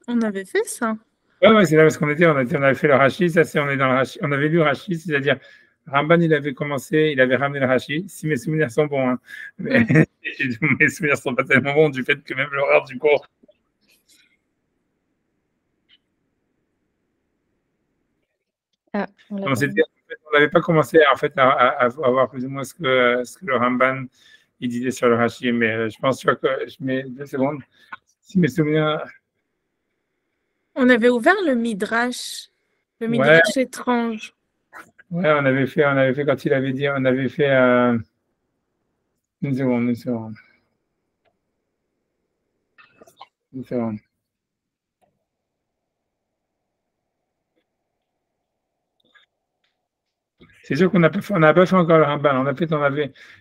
on avait fait ça. Ouais, c'est là parce on avait fait le Rashi, ça c'est, on est dans le Rashi, on avait lu le Rashi, c'est-à-dire, Ramban, il avait commencé, il avait ramené le Rashi, si mes souvenirs sont bons, hein, mais mes souvenirs sont pas tellement bons du fait que même l'horaire du cours. On n'avait pas commencé en fait à voir plus ou moins ce que le Ramban il disait sur le Rashi, mais je pense que je mets 2 secondes. Si mes souvenirs. On avait ouvert le Midrash étrange. Ouais, on avait fait quand il avait dit, on avait fait une seconde. C'est sûr qu'on n'a pas fait encore le Ramban.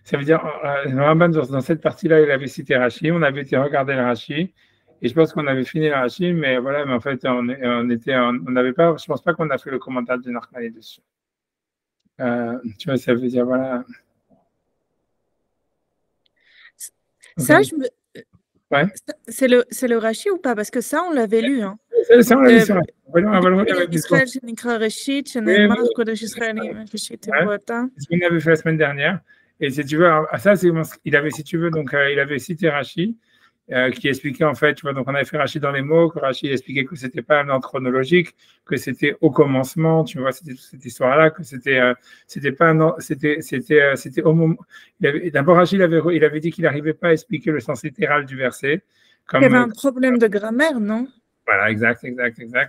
Ça veut dire, le Ramban, dans cette partie-là, il avait cité Rashi. On avait été regarder le Rashi. Et je pense qu'on avait fini le Rashi, mais voilà, mais en fait, on n'avait pas, je pense pas qu'on a fait le commentaire de Nachmani dessus. Tu vois, ça veut dire, voilà. Ça, ouais. C'est le Rashi ou pas? Parce que ça, on l'avait lu. Hein. Ça, on l'a lu sur la. Israël, Shenikra Reshit, Shenemar, Kodesh Israël, Reshit, Vota. C'est ce qu'on avait fait la semaine dernière. Et si tu veux, ça, c'est il avait, si tu veux, donc il avait cité Rashi, qui expliquait en fait, tu vois, donc on avait fait Rashi dans les mots, que Rashi expliquait que c'était pas un ordre chronologique, que c'était au commencement, tu vois, c'était toute cette histoire-là, que c'était pas un ordre, c'était au moment. D'abord, Rashi, il avait dit qu'il n'arrivait pas à expliquer le sens littéral du verset. Il y avait un problème de grammaire, non? Voilà, exact,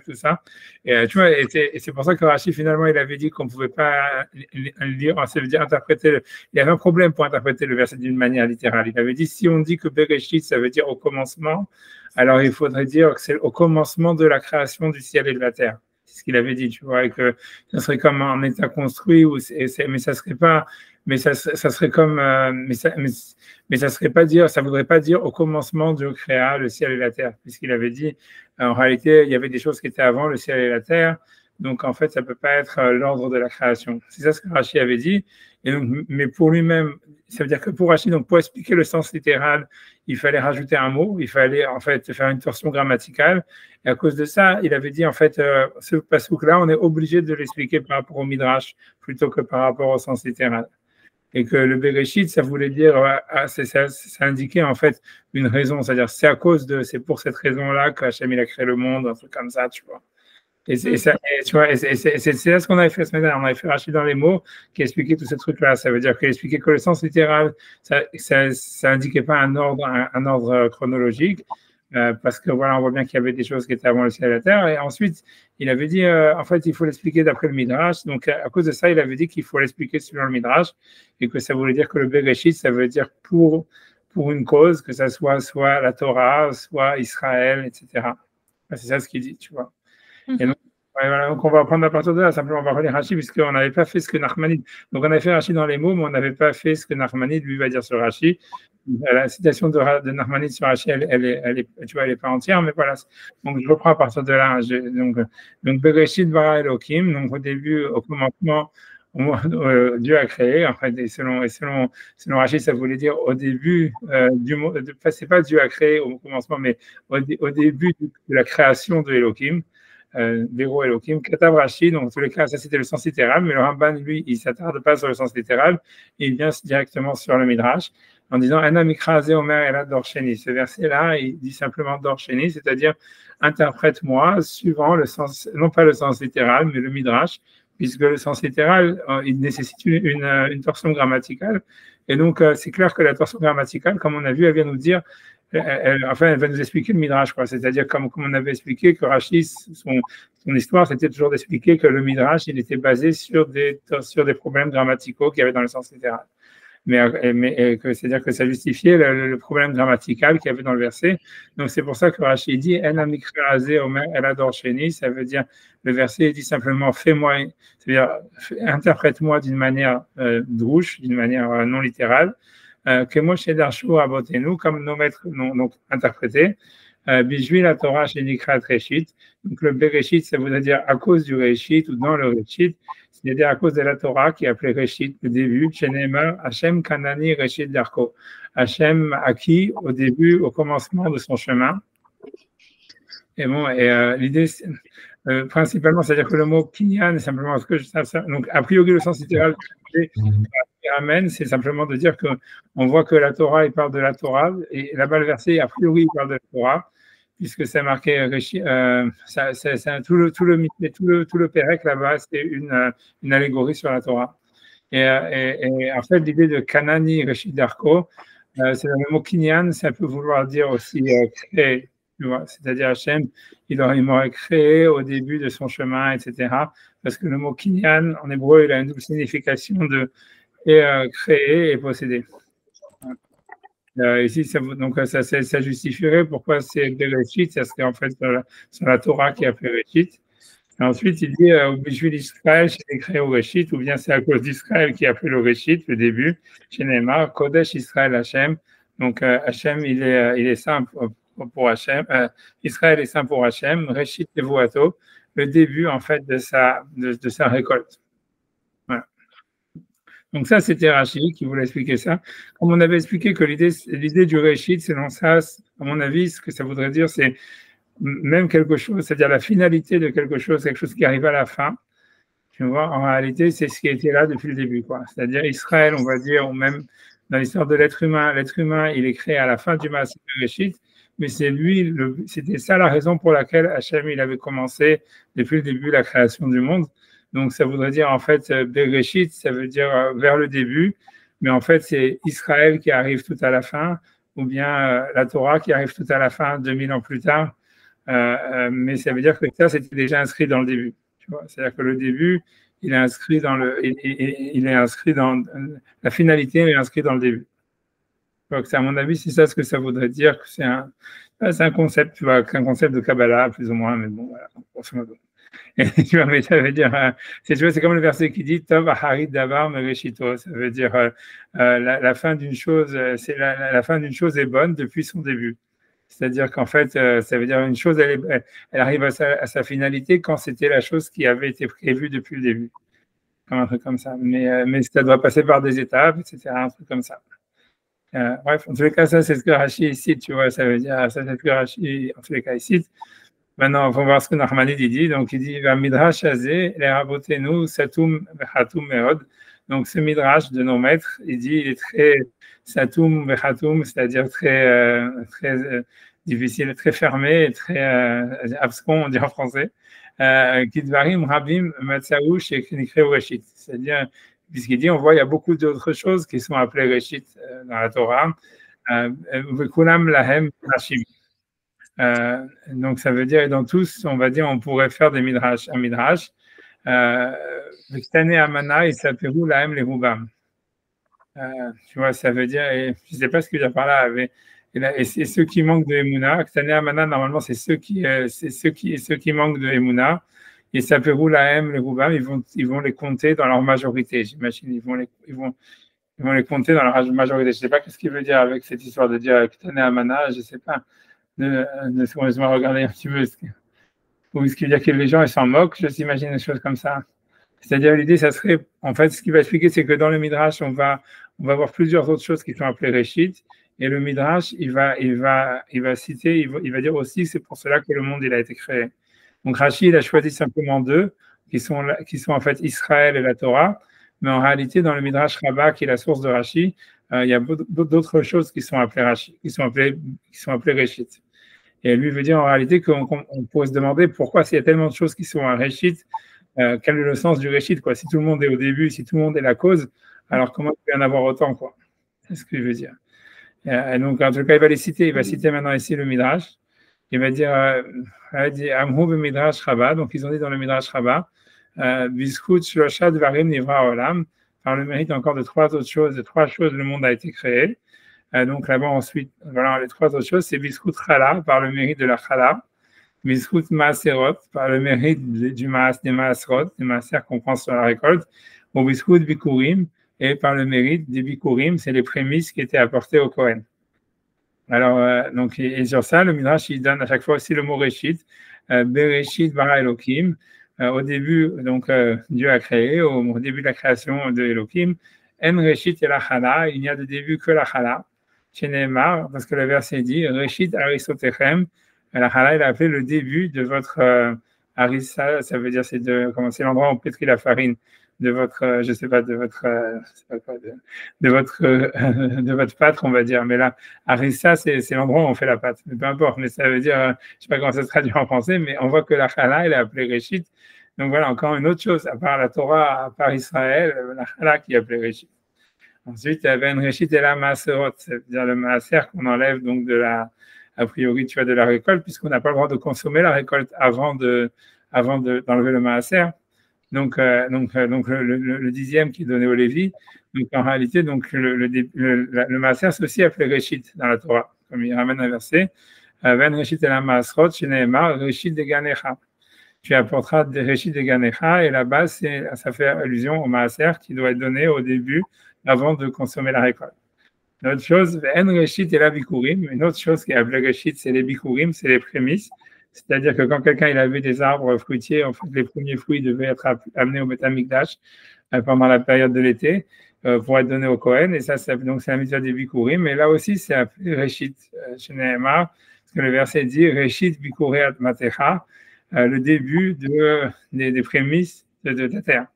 tout ça. Et tu vois, et c'est pour ça que Rashi, finalement, il avait dit qu'on ne pouvait pas lire, ça veut dire interpréter. Il y avait un problème pour interpréter le verset d'une manière littérale. Il avait dit, si on dit que Bereshit, ça veut dire au commencement, alors il faudrait dire que c'est au commencement de la création du ciel et de la terre. C'est ce qu'il avait dit, tu vois, et que ça serait comme un état construit, mais ça serait pas. Mais ça serait comme, mais ça serait pas dire, ça voudrait pas dire au commencement Dieu créa le ciel et la terre, puisqu'il avait dit, en réalité, il y avait des choses qui étaient avant le ciel et la terre, donc en fait, ça peut pas être l'ordre de la création. C'est ça ce que Rashi avait dit. Et donc, mais pour lui-même, ça veut dire que pour Rashi, donc pour expliquer le sens littéral, il fallait rajouter un mot, il fallait en fait faire une torsion grammaticale. Et à cause de ça, il avait dit en fait, ce passouk-là, on est obligé de l'expliquer par rapport au midrash plutôt que par rapport au sens littéral. Et que le Bereshit, ça voulait dire, ça indiquait en fait une raison, c'est-à-dire c'est pour cette raison-là qu'Hachem il a créé le monde, un truc comme ça, tu vois. Et c'est ça, tu vois, c'est là ce qu'on avait fait la semaine dernière. On avait fait Rachid dans les mots qui expliquait tout ce truc-là. Ça veut dire qu'il expliquait que le sens littéral, ça indiquait pas un ordre chronologique. Parce que voilà, on voit bien qu'il y avait des choses qui étaient avant le ciel et la terre. Et ensuite, il avait dit, en fait, il faut l'expliquer d'après le Midrash. Donc, à cause de ça, il avait dit qu'il faut l'expliquer selon le Midrash et que ça voulait dire que le Bereshit, ça veut dire pour une cause, que ça soit la Torah, soit Israël, etc. C'est ça ce qu'il dit, tu vois. Et donc, voilà, donc, on va prendre à partir de là, simplement on va relire Rashi, puisqu'on n'avait pas fait ce que Nachmanide. Donc on avait fait Rashi dans les mots, mais on n'avait pas fait ce que Nachmanide lui va dire sur Rashi. La citation de Nachmanide sur Rashi, elle est pas entière, mais voilà. Donc je reprends à partir de là. Donc Bereshit bara Elohim, donc au début, au commencement, Dieu a créé. En fait, et selon Rashi, ça voulait dire au début du mot. C'est pas Dieu a créé au commencement, mais au début de la création de Elohim. Véro Elohim, Katav Rashi, donc en tous les cas, ça c'était le sens littéral, mais le Ramban, lui, il ne s'attarde pas sur le sens littéral, il vient directement sur le Midrash, en disant Anna Mikra Ze Omer Elad Dorsheni. Ce verset-là, il dit simplement Dorsheni, c'est-à-dire interprète-moi suivant le sens, non pas le sens littéral, mais le Midrash, puisque le sens littéral, il nécessite une torsion grammaticale, et donc c'est clair que la torsion grammaticale, comme on a vu, elle vient nous dire elle va nous expliquer le Midrash, quoi. C'est-à-dire, comme on avait expliqué que Rashi, son histoire, c'était toujours d'expliquer que le Midrash, il était basé sur des problèmes grammaticaux qu'il y avait dans le sens littéral. Mais c'est-à-dire que ça justifiait le problème grammatical qu'il y avait dans le verset. Donc, c'est pour ça que Rashi dit, ça veut dire, le verset dit simplement, fais-moi, c'est-à-dire, interprète-moi d'une manière drouche, d'une manière non littérale. Que Moshe Darshu Abotenu, comme nos maîtres l'ont interprété, Bijui la Torah chez Nikrat Reshit. Donc le Bereshit, ça voudrait dire à cause du Reshit ou dans le Reshit, c'est-à-dire à cause de la Torah qui est appelée Reshit, le début, chez Neymar, Hachem Kanani Reshit Darko. Hachem acquis au début, au commencement de son chemin. Et bon, l'idée, principalement, c'est-à-dire que le mot kinyan, simplement, donc, a priori, le sens littéral amène, c'est simplement de dire qu'on voit que la Torah, il parle de la Torah, et là-bas, le verset, a priori, il parle de la Torah, puisque c'est marqué, tout le Pérec là-bas, c'est une allégorie sur la Torah. Et en fait, l'idée de Kanani Reshit Darko, c'est le mot kinyan, ça peut vouloir dire aussi créer, tu vois, c'est-à-dire Hachem, il m'aurait créé au début de son chemin, etc. Parce que le mot kinyan, en hébreu, il a une double signification de créer et posséder. Ici, donc ça justifierait pourquoi c'est Bereshit, ça serait en fait sur la Torah qui a fait Bereshit. Ensuite, il dit Bishvil Israël, j'ai créé au Réchit, ou bien c'est à cause d'Israël qui a fait le Réchit, le début, chez Neymar, Kodesh Israël Hachem. Donc, Hachem, il est saint pour Hachem. Israël est saint pour Hachem. Réchit Levuato, le début, en fait, de sa récolte. Voilà. Donc, ça, c'était Rashi qui voulait expliquer ça. Comme on avait expliqué que l'idée du Réchit, selon ça, à mon avis, ce que ça voudrait dire, c'est même quelque chose, c'est-à-dire la finalité de quelque chose qui arrive à la fin, tu vois, en réalité, c'est ce qui était là depuis le début, quoi. C'est-à-dire Israël, on va dire, ou même dans l'histoire de l'être humain, il est créé à la fin du Maaseh Bereshit, mais c'était ça la raison pour laquelle Hachem, il avait commencé depuis le début la création du monde. Donc, ça voudrait dire, en fait, Bereshit, ça veut dire vers le début, mais en fait, c'est Israël qui arrive tout à la fin, ou bien la Torah qui arrive tout à la fin, 2000 ans plus tard. Mais ça veut dire que ça, c'était déjà inscrit dans le début. Tu vois, c'est-à-dire que le début, il est inscrit dans la finalité, il est inscrit dans le début. Donc, à mon avis, c'est ça ce que ça voudrait dire, que c'est un concept, tu vois, un concept de Kabbalah, plus ou moins, mais bon, voilà, grosso modo. Et tu vois, mais ça veut dire, c'est comme le verset qui dit Tov Harit Davar Mereshito. Ça veut dire la fin d'une chose, la fin d'une chose est bonne depuis son début. C'est-à-dire qu'en fait, ça veut dire une chose, elle arrive à sa finalité quand c'était la chose qui avait été prévue depuis le début. Comme un truc comme ça. Mais ça doit passer par des étapes, etc. Un truc comme ça. Bref, en tous les cas, ça, c'est ce que Rashi cite, tu vois. Ça veut dire, ça, c'est ce que Rashi, en tous les cas, il cite. Maintenant, on va voir ce que Nachmanide dit. Donc, il dit Va midrash azé, les rabotenu, satum, vechatum, merod. Donc, ce midrash de nos maîtres, il dit il est très satum, vechatum, c'est-à-dire très difficile, très fermé, très abscon, on dit en français. Kidvarim, rabim, matsaouch et knikre reshit. C'est-à-dire, puisqu'il dit on voit, il y a beaucoup d'autres choses qui sont appelées reshit dans la Torah. Vekulam lahem rashim. Donc ça veut dire, et dans tous, on va dire, on pourrait faire des midrash, un midrash. V'ktane amana, il s'appelle lahem les rubam. Tu vois, ça veut dire, et je ne sais pas ce que j'ai par là, et c'est ceux qui manquent de Emouna. Ktane amana, normalement, c'est ceux qui manquent de Emouna. Et s'appelle lahem les rubam, ils vont les compter dans leur majorité, j'imagine. Ils vont les compter dans leur majorité. Je ne sais pas ce qu'il veut dire avec cette histoire de dire Ktane amana, je ne sais pas. De regarder un petit peu ou ce qui veut dire que les gens ils s'en moquent, je s'imagine des choses comme ça. C'est-à-dire l'idée, ça serait, en fait, ce qu'il va expliquer, c'est que dans le Midrash, on va voir plusieurs autres choses qui sont appelées Réchit, et le Midrash, il va citer, il va dire aussi, c'est pour cela que le monde il a été créé. Donc Rashi, il a choisi simplement deux, qui sont en fait Israël et la Torah, mais en réalité, dans le Midrash Rabbah, qui est la source de Rashi, il y a d'autres choses qui sont appelées Rashi, qui sont appelées Réchit. Et lui veut dire en réalité qu'on pourrait se demander pourquoi s'il y a tellement de choses qui sont à Réchit, quel est le sens du Réchit, quoi. Si tout le monde est au début, si tout le monde est la cause, alors comment il peut y en avoir autant, quoi. C'est ce qu'il veut dire. Et donc, en tout cas, il va citer maintenant ici le Midrash. Il va dire Amhu Midrash Rabbah, donc ils ont dit dans le Midrash Rabbah, Biskut Shlosha Dvarim Nivra Olam, par le mérite encore de trois choses, le monde a été créé. Donc là-bas, ensuite, voilà, les trois autres choses, c'est Biskut Chala, par le mérite de la Chala, Biskut Maaserot, par le mérite des Maaserot, des Maaser qu'on prend sur la récolte, ou Biskut Bikurim, et par le mérite des Bikurim, c'est les prémices qui étaient apportées au Kohen. Alors, donc, et sur ça, le Midrash, il donne à chaque fois aussi le mot Réchit, Bereshit bara Elohim, au début, donc, Dieu a créé, au début de la création de Elohim, En Réchit et la Chala, il n'y a de début que la Chala, chez Neymar, parce que le verset dit, Réchit Aristotechem, La chala, il a appelé le début de votre harissa, ça veut dire c'est l'endroit où on pétrit la farine de votre, je sais pas, de votre, de votre pâte, on va dire. Mais là, harissa, c'est l'endroit où on fait la pâte. Mais peu importe, mais ça veut dire, je sais pas comment ça se traduit en français, mais on voit que la chala, elle est appelée réchit. Donc voilà, encore une autre chose, à part la Torah, à part Israël, la chala qui est appelée réchit. Ensuite, il y avait une réchit et la maaserot, c'est-à-dire le maaser qu'on enlève donc a priori, tu vois, de la récolte, puisqu'on n'a pas le droit de consommer la récolte avant d'enlever le maaser. Donc le dixième qui est donné au Lévi. Donc en réalité, donc le maaser, c'est aussi appelé réchit dans la Torah, comme il ramène un verset. Ven réchit et la maaserot, sheneemar réchit de ganecha. Tu apporteras des réchit de ganecha, et là-bas, ça fait allusion au maaser qui doit être donné au début avant de consommer la récolte. Une autre chose, en réchit et la bikurim. Une autre chose qui est appelée réchit, c'est les bikurim, c'est les prémices. C'est-à-dire que quand quelqu'un il avait des arbres fruitiers, en fait, les premiers fruits devaient être amenés au Beth Amikdash pendant la période de l'été pour être donnés au Kohen. Et ça, donc c'est la mitzvah des bikurim. Mais là aussi, c'est appelé réchit chez Nehemar, parce que le verset dit réchit bikureat matecha, le début des prémices de ta terre.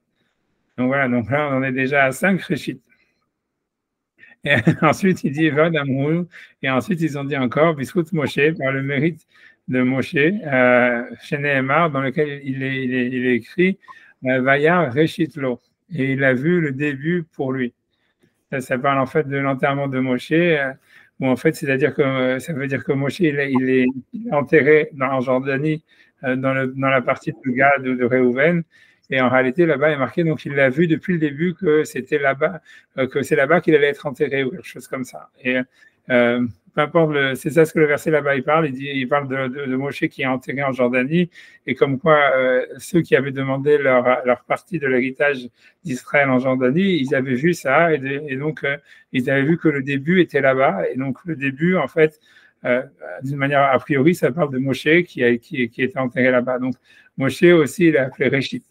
Donc voilà, donc là, on en est déjà à 5 réchits. Et ensuite, il dit Evod Amrou. Et ensuite, ils ont dit encore Biskut Moshe, par le mérite de Moshe, chez Nehemar, dans lequel il est écrit Vayar Reshitlo. Et il a vu le début pour lui. Ça parle en fait de l'enterrement de Moshe, où en fait, c'est-à-dire que ça veut dire que Moshe, il est enterré en Jordanie, dans la partie de Gad de Réhouven. Et en réalité, là-bas, il est marqué, donc il l'a vu depuis le début que c'était là-bas, que c'est là-bas qu'il allait être enterré ou quelque chose comme ça. Et peu importe, c'est ça ce que le verset là-bas il parle. Il parle de Moshe qui est enterré en Jordanie, et comme quoi ceux qui avaient demandé leur partie de l'héritage d'Israël en Jordanie, ils avaient vu ça, et donc ils avaient vu que le début était là-bas. Et donc le début, en fait, d'une manière a priori, ça parle de Moshe qui était enterré là-bas. Donc Moshe aussi, il est appelé Réchit.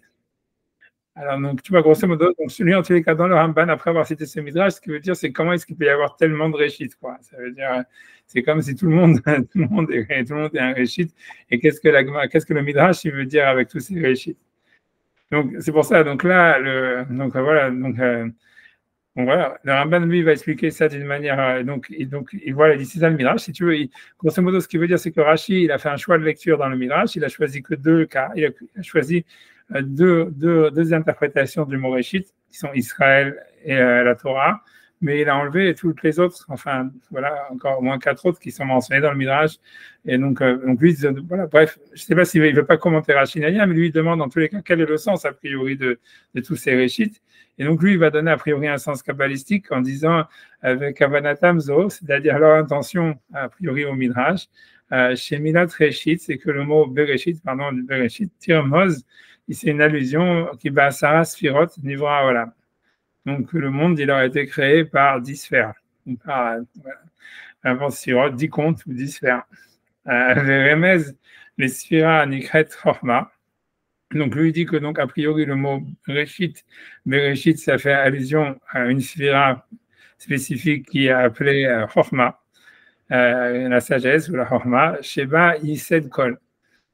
Alors, donc, tu vois, grosso modo, donc celui en tous les cas dans le Ramban, après avoir cité ce midrash, ce qui veut dire, c'est comment est-ce qu'il peut y avoir tellement de réchit, quoi. Ça veut dire, c'est comme si tout le monde est un réchit. Et qu'est-ce que le midrash, il veut dire avec tous ces réchits? Donc, c'est pour ça, donc là, voilà, le Ramban, lui, va expliquer ça d'une manière, donc, voilà, il dit, c'est ça le midrash, si tu veux, grosso modo, ce qu'il veut dire, c'est que Rashi, il a fait un choix de lecture dans le midrash, il a choisi que 2 cas, il a choisi deux interprétations du mot réchit, qui sont Israël et la Torah, mais il a enlevé toutes les autres, enfin, voilà, encore au moins 4 autres qui sont mentionnés dans le Midrash. Et donc lui, voilà, bref, je ne sais pas s'il ne veut pas commenter Rashi, mais lui, il demande en tous les cas quel est le sens, a priori, de tous ces réchits. Et donc lui, il va donner a priori un sens kabbalistique en disant avec Avanatam Zo, c'est-à-dire leur intention, a priori, au Midrash, chez Milat Réchit, c'est que le mot Bereshit, Tirmoz, c'est une allusion qui va à Sarah Sphirot, Nivra Olam. Donc le monde, il aurait été créé par 10 sphères, ou par avant Sphirot, 10 comptes ou 10 sphères. Les Remez, les Sphira Nikret Chorma. Donc lui dit que donc a priori le mot Bereshit, ça fait allusion à une Sphira spécifique qui est appelée Chorma, la sagesse ou la Chorma, Sheba Yised Kol,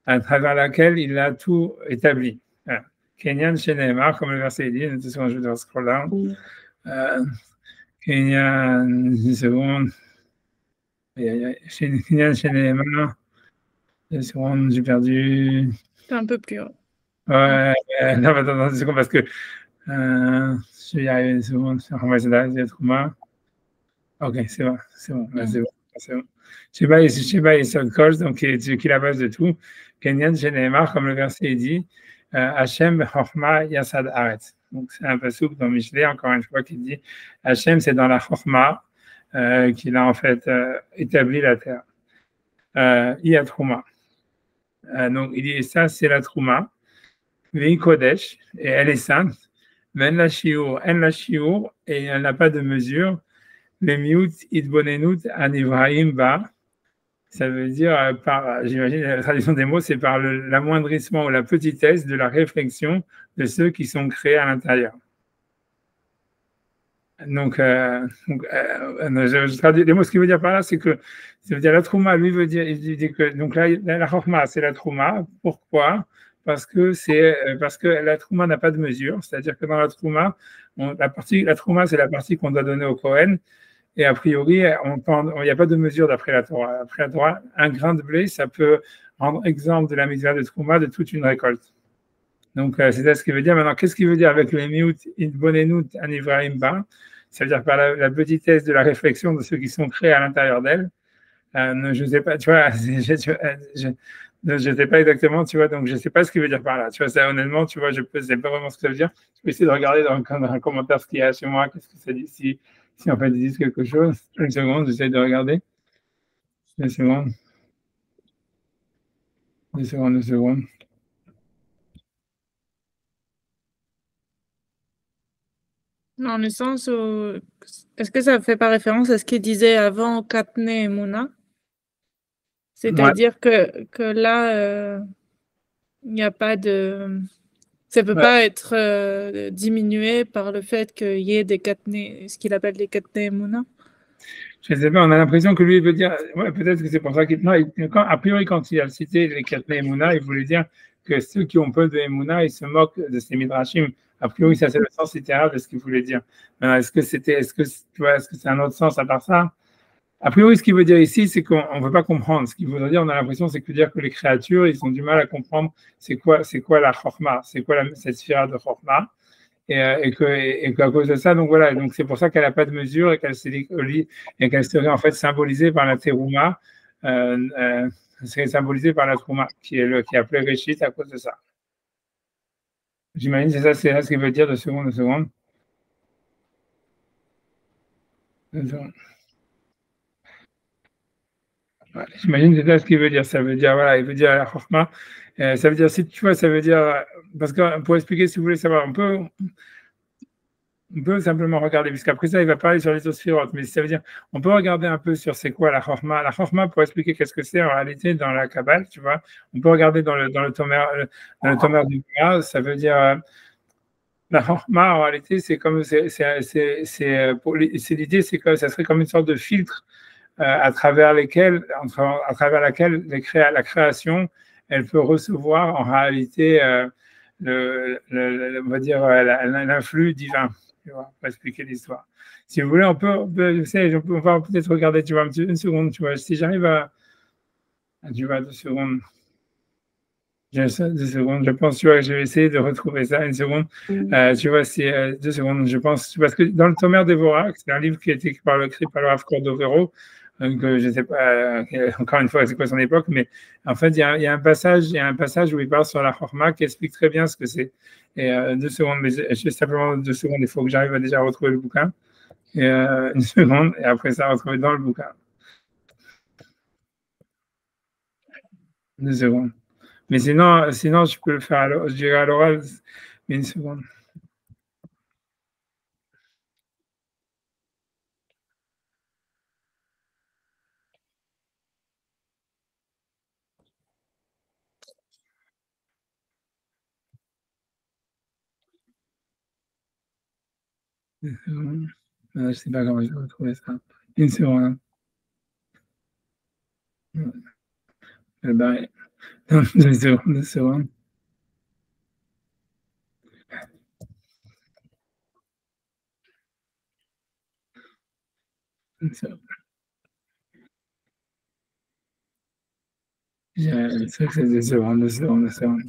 à travers laquelle il a tout établi. Kenyan Shenemar, comme le verset dit, une seconde, je dois scroll down. Kenyan, une seconde. Kenyan Shenemar, une seconde, j'ai perdu. C'est un peu plus haut. Ouais, non, attends, une seconde, parce que je vais y arriver une seconde. Ok, c'est bon, c'est bon. Sheba Yisod Kol, donc qui est la base de tout. Kenyan Shenemar, comme le verset dit, Hachem Chorma Yasad Aretz. Donc c'est un passouk dans Michelet, encore une fois, qui dit Hachem, c'est dans la Chorma qu'il a en fait établi la terre. Il y a Trouma. Donc il dit ça, c'est la Trouma. Vei Kodesh, et elle est sainte. Men la Shiur, et elle n'a pas de mesure. Le Miut Idbonenut Anivraim Ba. Ça veut dire, j'imagine, la traduction des mots, c'est par l'amoindrissement ou la petitesse de la réflexion de ceux qui sont créés à l'intérieur. Je traduis les mots. Ce qu'il veut dire par là, c'est que ça veut dire la trouma, lui veut dire, il dit que donc là, la chorma, c'est la trouma. Pourquoi? Parce que la trouma n'a pas de mesure. C'est-à-dire que dans la trouma, la trouma, c'est la partie qu'on doit donner au Kohen. Et a priori, il n'y a pas de mesure d'après la Torah. Après la Torah, un grain de blé, ça peut rendre exemple de la mitzvah de trouma de toute une récolte. Donc, c'est ça ce qu'il veut dire. Maintenant, qu'est-ce qu'il veut dire avec le miut bonenut anivrahim ba? Ça veut dire par la petitesse de la réflexion de ceux qui sont créés à l'intérieur d'elle. Je ne sais pas, tu vois, je ne sais pas exactement, tu vois, donc je ne sais pas ce qu'il veut dire par là. Tu vois, ça, honnêtement, tu vois, je ne sais pas vraiment ce que ça veut dire. Je peux essayer de regarder dans un commentaire ce qu'il y a chez moi, qu'est-ce que ça dit, si en fait ils disent quelque chose. Une seconde, j'essaie de regarder. Une seconde. Une seconde, une seconde. Dans le sens où, est-ce que ça fait pas référence à ce qu'il disait avant Katne et Mouna? C'est-à-dire que là, il n'y a pas de... Ça ne peut pas être diminué par le fait qu'il y ait des Katne, ce qu'il appelle les Katne et Mouna? Je ne sais pas, on a l'impression que lui, il veut dire, ouais, peut-être que c'est pour ça qu'il. Non, a priori, quand il a cité les Katne Emouna, il voulait dire que ceux qui ont peu de Emouna, ils se moquent de ces Midrashim. A priori, ça, c'est le sens littéral de ce qu'il voulait dire. Maintenant, est-ce que c'est un autre sens à part ça? A priori, ce qu'il veut dire ici, c'est qu'on ne veut pas comprendre. Ce qu'il veut dire, on a l'impression, c'est que dire que les créatures, ils ont du mal à comprendre c'est quoi la Chorma, c'est quoi cette sphère de Chorma. Et qu'à cause de ça, donc voilà, donc c'est pour ça qu'elle n'a pas de mesure et qu'elle serait en fait symbolisée par la terouma, serait symbolisée par la trouma, qui est appelée Réchit à cause de ça. J'imagine c'est ça ce qu'il veut dire de seconde. Voilà, j'imagine que c'est ça ce qu'il veut dire. Ça veut dire, voilà, il veut dire la chorma. Ça veut dire, si tu vois, ça veut dire, parce que pour expliquer, si vous voulez savoir, on peut simplement regarder, puisqu'après ça, il va parler sur les autres sphirotes, mais ça veut dire, on peut regarder un peu sur c'est quoi la chorma. La chorma, pour expliquer qu'est-ce que c'est en réalité dans la Kabbale, tu vois, on peut regarder dans le Tomer du Gemara, ça veut dire, la chorma, en réalité, c'est comme, c'est l'idée, c'est que ça serait comme une sorte de filtre à travers laquelle la création, elle peut recevoir en réalité on va dire l'influx divin, tu vois, pour expliquer l'histoire. Si vous voulez, on va peut-être regarder, tu vois, une seconde, tu vois, si j'arrive tu vois, 2 secondes. 2 secondes, je pense, tu vois, je vais essayer de retrouver ça, une seconde. Tu vois, c'est 2 secondes, je pense, parce que dans le Tomer d'Evora, c'est un livre qui a été écrit par le Rav Cordovero, donc je ne sais pas, encore une fois, c'est quoi son époque, mais en fait, il y a un passage où il parle sur la Chorma qui explique très bien ce que c'est. Et 2 secondes, mais juste simplement 2 secondes, il faut que j'arrive à déjà retrouver le bouquin. Et une seconde, et après ça, retrouver dans le bouquin. 2 secondes. Mais sinon, je peux le faire, je dirais à l'oral, mais une seconde. Je ne sais pas comment je vais retrouver ça. Une seconde. Ben, 2 secondes, 2 secondes. C'est ça que c'est 2 secondes, 2 secondes, 2 secondes.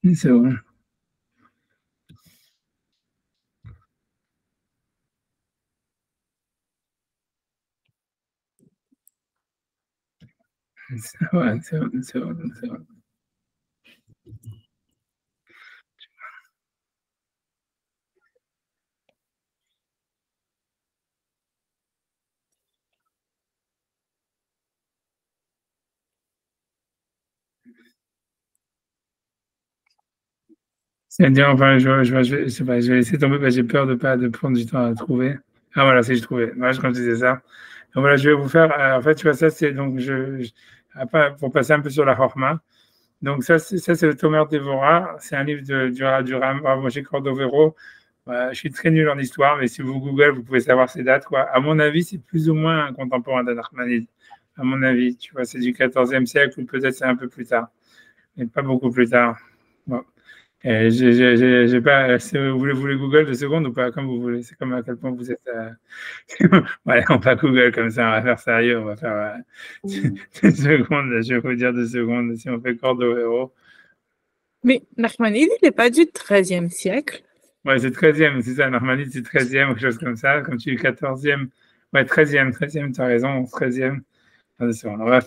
Une seconde. Ouais, une seconde. C'est-à-dire, enfin, je vais laisser tomber parce que j'ai peur de prendre du temps à trouver. Ah voilà, si je trouvais. Moi, quand je disais ça, Donc voilà, je vais vous faire, en fait, tu vois, ça, c'est donc, après, pour passer un peu sur la Chorma. Donc, ça, c'est le Tomer Devorah. C'est un livre du Rav Moshe Cordovero. Je suis très nul en histoire, mais si vous Google, vous pouvez savoir ces dates, quoi. À mon avis, c'est plus ou moins un contemporain d'Anachmanide. À mon avis, tu vois, c'est du XIVe siècle, ou peut-être c'est un peu plus tard, mais pas beaucoup plus tard. Bon. J'ai pas, si vous voulez Google 2 secondes ou pas, comme vous voulez. C'est comme à quel point vous êtes. Ouais, on va Google comme ça, on va faire sérieux, on va faire 2 secondes. Je vais vous dire 2 secondes si on fait Cordovero. Mais Nachmanide, il n'est pas du XIIIe siècle. Ouais, c'est 13e, c'est ça, Narmanide, c'est 13e, quelque chose comme ça. Comme tu dis 14e, ouais, 13e, tu as raison, 13e. Attends, 2 secondes, on va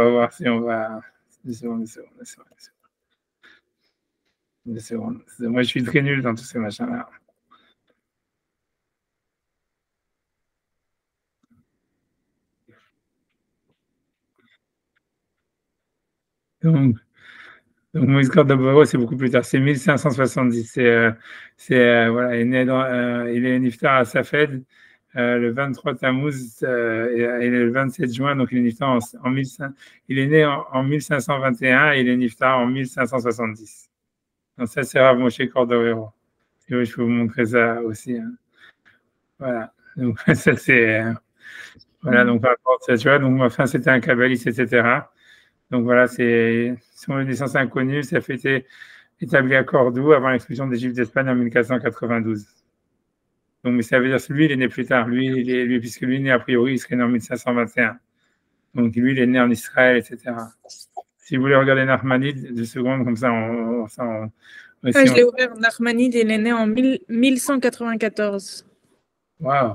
voir si on va. 2 secondes, 2 secondes, 2 secondes. 2 secondes. Moi, je suis très nul dans tous ces machins-là. Donc, Moïse Cordovero, c'est beaucoup plus tard. C'est 1570. Voilà, il est né il est niftar à Safed le 23 Tammuz et le 27 juin, donc il est niftar en 1500. Il est né en 1521 et il est niftar en 1570. Donc ça, c'est Rav Moshe Cordovero. Et oui, je peux vous montrer ça aussi. Hein. Voilà. Donc ça, c'est voilà. Donc par rapport à ça, tu vois, donc enfin, c'était un kabbaliste, etc. Donc voilà, c'est son naissance inconnue, ça fait été établi à Cordoue avant l'expulsion des Juifs d'Espagne en 1492. Donc, mais ça veut dire que lui, il est né plus tard. Puisque lui est né a priori, il serait né en 1521. Donc, lui, il est né en Israël, etc. Si vous voulez regarder Nachmanide, 2 secondes, comme ça, Je l'ai ouvert. Nachmanide, il est né en 1194. Waouh,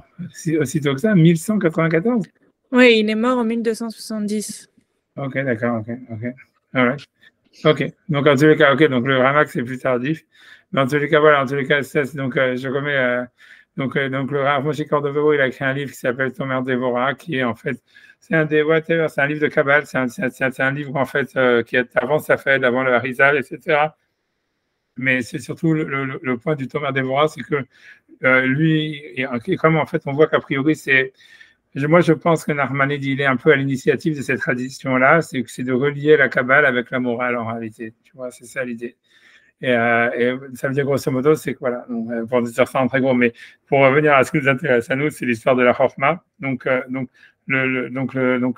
aussitôt que ça, 1194? Oui, il est mort en 1270. Ok, d'accord, ok. All right. Ok, donc en tous les cas, ok, donc le Ramak c'est plus tardif. Mais en tous les cas, voilà, en tous les cas, ça, donc je remets. Donc le Rav Moshe Cordovero, il a écrit un livre qui s'appelle Tomer Devorah, qui est en fait, c'est un livre de Kabbale, c'est un livre en fait qui est avant Safed, avant le Harizal, etc. Mais c'est surtout le point du Tomer Devorah, c'est que lui, et comme en fait on voit qu'a priori c'est moi, je pense que Nachmanide, il est un peu à l'initiative de cette tradition-là, c'est de relier la Kabbale avec la morale en réalité. Tu vois, c'est ça l'idée. Et ça veut dire grosso modo, c'est que voilà, donc, pour dire ça en très gros, mais pour revenir à ce qui nous intéresse à nous, c'est l'histoire de la Chorma. Donc le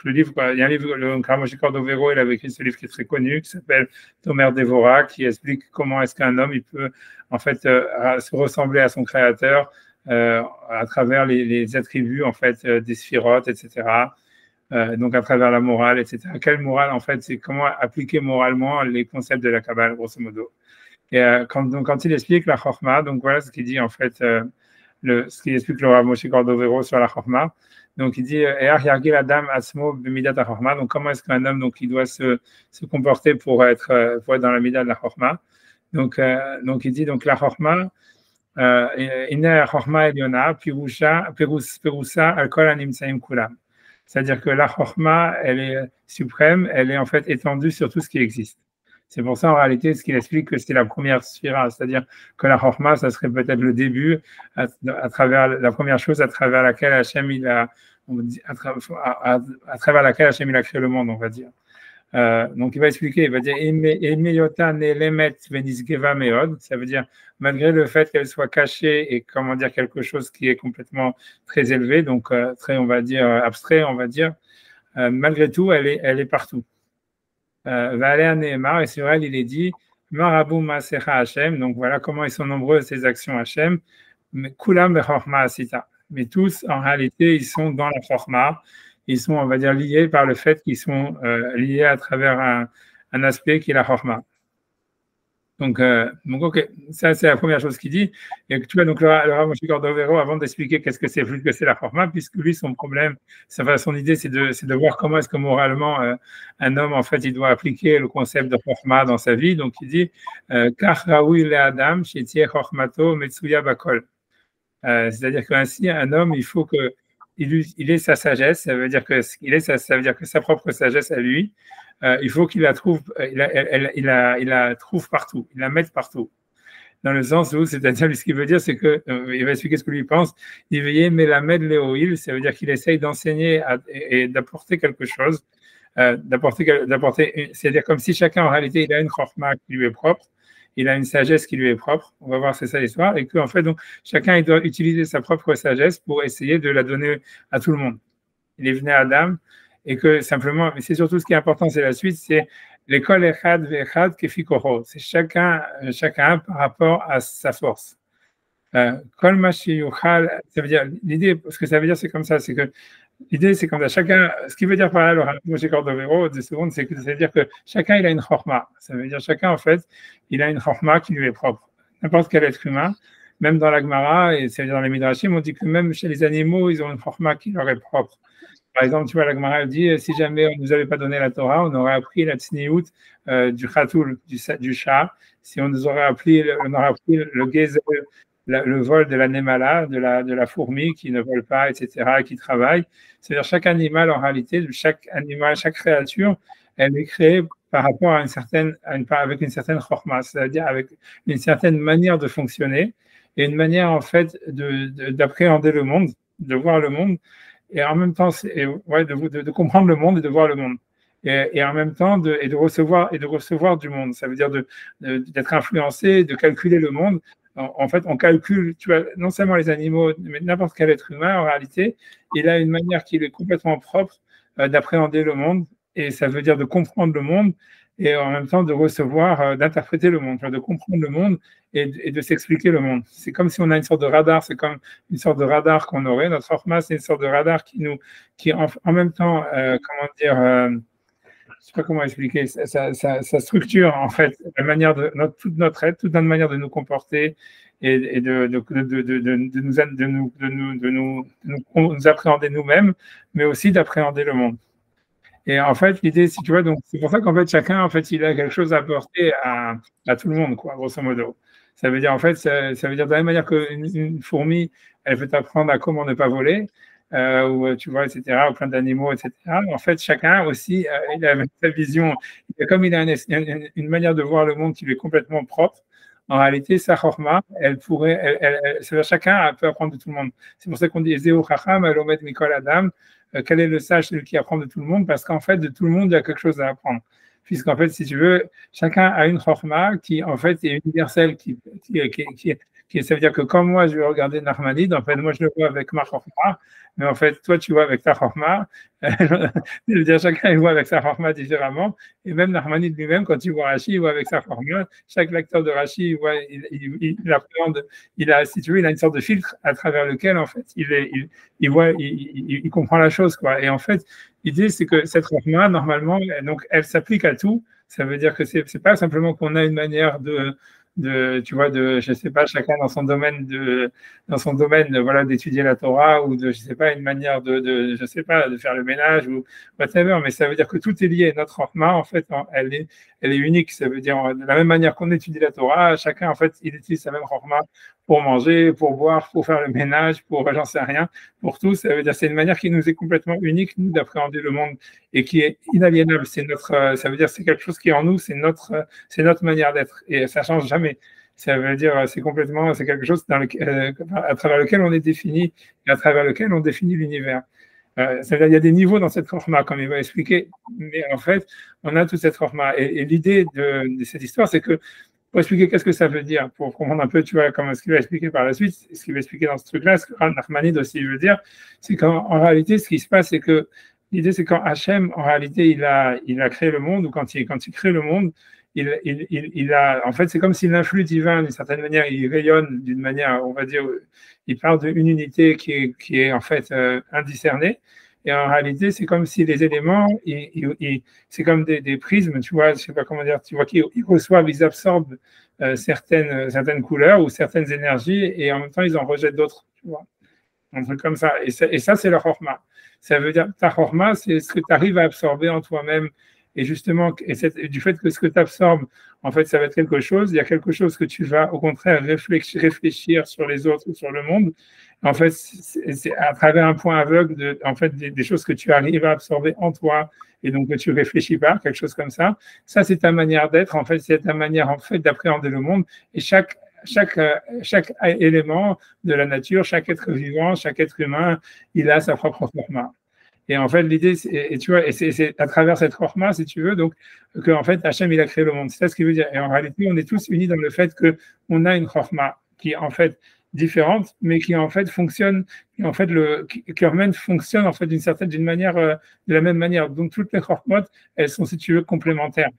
livre, quoi, il y a un livre, le Rav Moshe Cordovero, il avait écrit ce livre qui est très connu, qui s'appelle Tomer Devorah, qui explique comment est-ce qu'un homme, il peut en fait se ressembler à son créateur à travers les attributs en fait des sphirotes, etc. Donc à travers la morale, etc. Quelle morale en fait, c'est comment appliquer moralement les concepts de la Kabbale, grosso modo. Et quand il explique la Chorma, donc voilà ce qu'il dit en fait, ce qu'il explique le Rav Moshe Cordovero sur la Chorma. Donc il dit Adam Asmo Bemidat Chorma. Donc comment est-ce qu'un homme donc il doit se comporter pour être dans la Midat de la Chorma. Donc il dit donc la Chorma. C'est-à-dire que la chorma, elle est suprême, elle est en fait étendue sur tout ce qui existe. C'est pour ça, en réalité, ce qu'il explique que c'est la première sphira, c'est-à-dire que la chorma, ça serait peut-être le début, à travers la première chose à travers laquelle Hachem il a, à travers laquelle Hachem il a créé le monde, on va dire. Donc il va expliquer, il va dire ça veut dire malgré le fait qu'elle soit cachée et comment dire quelque chose qui est complètement très élevé, donc très on va dire abstrait, on va dire, malgré tout elle est partout. Et sur elle il est dit Marabou Masecha Hashem, donc voilà comment ils sont nombreux ces actions Hashem, mais Kulam Bechorma Asita, mais tous en réalité ils sont dans la Chorma. Ils sont, on va dire, liés par le fait qu'ils sont liés à travers un aspect qui est la chorma. Donc, ok, ça c'est la première chose qu'il dit. Et tu vois, donc le Rav Moshe Cordovero, avant d'expliquer qu'est-ce que c'est plus que c'est la chorma, puisque lui, son problème, son idée, c'est de voir comment est-ce que moralement un homme, en fait, il doit appliquer le concept de chorma dans sa vie. Donc, il dit, Kach raoui le Adam, shetie chormato metsuya bakol. C'est-à-dire qu'ainsi, un homme, il faut que il ait sa sagesse, ça veut dire que sa propre sagesse à lui, il faut qu'il la trouve, il la trouve partout, il la mette partout. dans le sens où, c'est-à-dire, ce qu'il veut dire, c'est que, il va expliquer ce que lui pense, il veut melamed leoil, ça veut dire qu'il essaye d'enseigner et d'apporter quelque chose, c'est-à-dire comme si chacun, en réalité, il a une chorma qui lui est propre, il a une sagesse qui lui est propre, on va voir, c'est ça l'histoire, et qu'en fait, donc, chacun, il doit utiliser sa propre sagesse pour essayer de la donner à tout le monde. Il est venu à Adam, et que simplement, mais c'est surtout ce qui est important, c'est la suite, c'est l'école echad ve'echad kefikoho, c'est chacun par rapport à sa force. Kol ma sheyuchal, ça veut dire, l'idée, ce que ça veut dire, c'est comme ça, c'est que l'idée, c'est comme ça, chacun, ce qui veut dire par là, le Rav Moshe Cordovero, de secondes, c'est que ça veut dire que chacun, il a une chorma. Ça veut dire chacun, en fait, il a une chorma qui lui est propre. N'importe quel être humain, même dans la Gemara, et ça veut dire dans les Midrashim, on dit que même chez les animaux, ils ont une chorma qui leur est propre. Par exemple, tu vois, la Gemara, elle dit, si jamais on ne nous avait pas donné la Torah, on aurait appris la tsniout du chatoul, du chat. Si on nous aurait appris, on aurait appris le gezel, le vol de la némala, de la fourmi qui ne vole pas, etc., qui travaille. C'est-à-dire chaque animal, en réalité, chaque animal, chaque créature, elle est créée par rapport à avec une certaine chorma, c'est-à-dire avec une certaine manière de fonctionner et une manière, en fait, d'appréhender le monde, de voir le monde, et en même temps, de comprendre le monde et de voir le monde. Et en même temps, de recevoir du monde. Ça veut dire d'être influencé, de calculer le monde. En fait, on calcule, tu vois, non seulement les animaux, mais n'importe quel être humain, en réalité, il a une manière qui est complètement propre d'appréhender le monde, et ça veut dire de comprendre le monde, et en même temps de recevoir, d'interpréter le monde, de comprendre le monde et de s'expliquer le monde. C'est comme si on a une sorte de radar, c'est comme une sorte de radar qu'on aurait. Notre Chorma, c'est une sorte de radar qui en même temps, comment dire, je sais pas comment expliquer, ça structure en fait la manière toute notre être, toute notre manière de nous comporter et de nous appréhender nous-mêmes, mais aussi d'appréhender le monde. Et en fait, l'idée, si tu vois, donc c'est pour ça qu'en fait chacun, en fait, il a quelque chose à apporter à tout le monde, quoi, grosso modo. Ça veut dire en fait, ça veut dire de la même manière qu'une fourmi, elle peut apprendre à comment ne pas voler. Ou tu vois, etc., ou plein d'animaux, etc. En fait, chacun aussi, il a sa vision. Comme il a une manière de voir le monde qui lui est complètement propre, en réalité, sa chorma, chacun peut apprendre de tout le monde. C'est pour ça qu'on dit Zéo Chacham, Alomet Mikol Adam, quel est le sage, celui qui apprend de tout le monde, parce qu'en fait, de tout le monde, il y a quelque chose à apprendre. Puisqu'en fait, si tu veux, chacun a une chorma qui, en fait, est universelle, ça veut dire que quand moi, je vais regarder Nachmanide, en fait, moi, je le vois avec ma chorma, mais en fait, toi, tu vois avec ta chorma. Je veux dire, chacun, il voit avec sa chorma différemment. Et même Nachmanide lui-même, quand il voit Rashi, il voit avec sa chorma. Chaque lecteur de Rashi, il voit, il appréhende, si tu veux, il a une sorte de filtre à travers lequel, en fait, il voit, il comprend la chose, quoi. Et en fait, l'idée, c'est que cette chorma, normalement, donc, elle s'applique à tout. Ça veut dire que c'est pas simplement qu'on a une manière tu vois, je sais pas, chacun dans son domaine voilà, d'étudier la Torah ou je sais pas, une manière je sais pas, de faire le ménage ou whatever, mais ça veut dire que tout est lié. Notre chorma, en fait, elle est unique. Ça veut dire, de la même manière qu'on étudie la Torah, chacun, en fait, il utilise sa même chorma pour manger, pour boire, pour faire le ménage, j'en sais rien, pour tout. Ça veut dire, c'est une manière qui nous est complètement unique, nous, d'appréhender le monde et qui est inaliénable. Ça veut dire, c'est quelque chose qui est en nous, c'est notre manière d'être et ça change jamais. Ça veut dire, c'est quelque chose à travers lequel on est défini et à travers lequel on définit l'univers. C'est-à-dire, il y a des niveaux dans cette chorma, comme il va expliquer, mais en fait, on a toute cette chorma. Et l'idée de cette histoire, c'est que pour expliquer qu'est-ce que ça veut dire, pour comprendre un peu, tu vois, comment ce qu'il va expliquer par la suite, ce qu'il va expliquer dans ce truc-là, ce que Nachmanide aussi veut dire, c'est qu'en réalité, ce qui se passe, c'est que l'idée, c'est quand Hachem, en réalité, il a créé le monde, ou quand il crée le monde, en fait, c'est comme si l'influx divin, d'une certaine manière, il rayonne d'une manière, on va dire, il parle d'une unité qui est en fait indiscernée. Et en réalité, c'est comme si les éléments, c'est comme des prismes, tu vois, je sais pas comment dire, tu vois, qu'ils reçoivent, ils absorbent certaines couleurs ou certaines énergies, et en même temps, ils en rejettent d'autres, tu vois. Un truc comme ça. Et ça, c'est leur chorma. Ça veut dire, ta chorma, c'est ce que tu arrives à absorber en toi-même. Et justement, du fait que ce que tu absorbes, en fait, ça va être quelque chose, il y a quelque chose que tu vas, au contraire, réfléchir sur les autres ou sur le monde. En fait, c'est à travers un point aveugle, en fait, des choses que tu arrives à absorber en toi et donc que tu réfléchis pas, quelque chose comme ça. Ça, c'est ta manière d'être, en fait, c'est ta manière, en fait, d'appréhender le monde. Et chaque chaque élément de la nature, chaque être vivant, chaque être humain, il a sa propre format. Et en fait, l'idée, et tu vois, et c'est à travers cette forma, si tu veux, donc, que en fait, Hachem, il a créé le monde. C'est ça ce qu'il veut dire. Et en réalité, on est tous unis dans le fait qu'on a une forma qui est en fait différente, mais qui en fait fonctionne, qui en fait fonctionne en fait d'une manière, de la même manière. Donc, toutes les formotes, elles sont, si tu veux, complémentaires.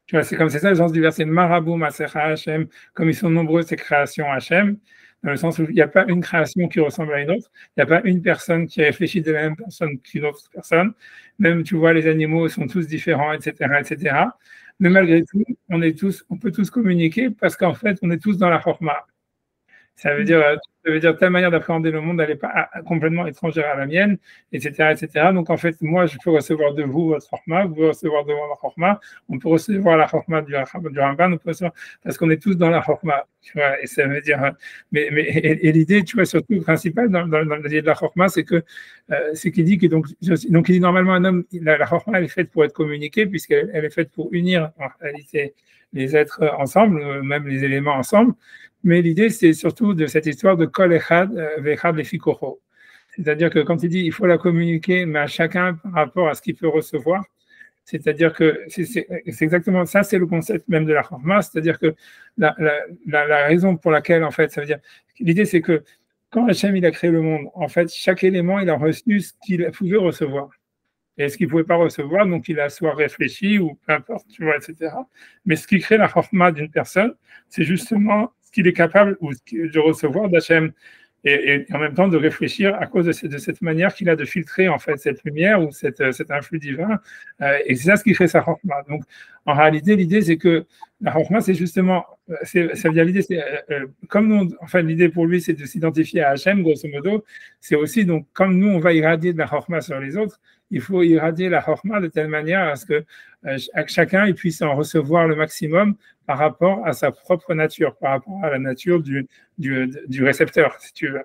Tu vois, c'est ça le sens du verset Marabou, Masecha Hachem, comme ils sont nombreux, ces créations Hachem, dans le sens où il n'y a pas une création qui ressemble à une autre, il n'y a pas une personne qui réfléchit de la même personne qu'une autre personne, même, tu vois, les animaux sont tous différents, etc., etc. Mais malgré tout, on peut tous communiquer parce qu'en fait, on est tous dans la forma. Ça veut dire ta manière d'appréhender le monde, elle n'est pas complètement étrangère à la mienne, etc., etc. Donc, en fait, moi, je peux recevoir de vous votre format, vous pouvez recevoir de moi ma format, on peut recevoir la format du Ramban, parce qu'on est tous dans la format, tu vois, et ça veut dire, et l'idée, tu vois, surtout principale dans l'idée de la format, c'est qu'il dit que, donc, il dit normalement, un homme, la format, elle est faite pour être communiquée, puisqu'elle est faite pour unir, en réalité, les êtres ensemble, même les éléments ensemble. Mais l'idée, c'est surtout de cette histoire de Kol Echad Vechad Lefikocho. C'est-à-dire que quand il dit il faut la communiquer, mais à chacun par rapport à ce qu'il peut recevoir, c'est-à-dire que c'est exactement ça, c'est le concept même de la Chorma, c'est-à-dire que la raison pour laquelle, en fait, ça veut dire, l'idée, c'est que quand Hachem, il a créé le monde, en fait, chaque élément, il a reçu ce qu'il pouvait recevoir. Et ce qu'il ne pouvait pas recevoir, donc il a soit réfléchi ou peu importe, tu vois, etc. Mais ce qui crée la Chorma d'une personne, c'est justement ce qu'il est capable de recevoir d'Hachem et en même temps de réfléchir à cause de cette manière qu'il a de filtrer en fait cette lumière ou cet influx divin. Et c'est ça ce qui crée sa Chorma. Donc en réalité, l'idée c'est que la Chorma, c'est justement, ça veut dire l'idée, c'est comme nous, enfin l'idée pour lui, c'est de s'identifier à Hachem, grosso modo. C'est aussi donc comme nous, on va irradier de la Chorma sur les autres. Il faut irradier la Chorma de telle manière à ce que chacun il puisse en recevoir le maximum par rapport à sa propre nature, par rapport à la nature du récepteur, si tu veux.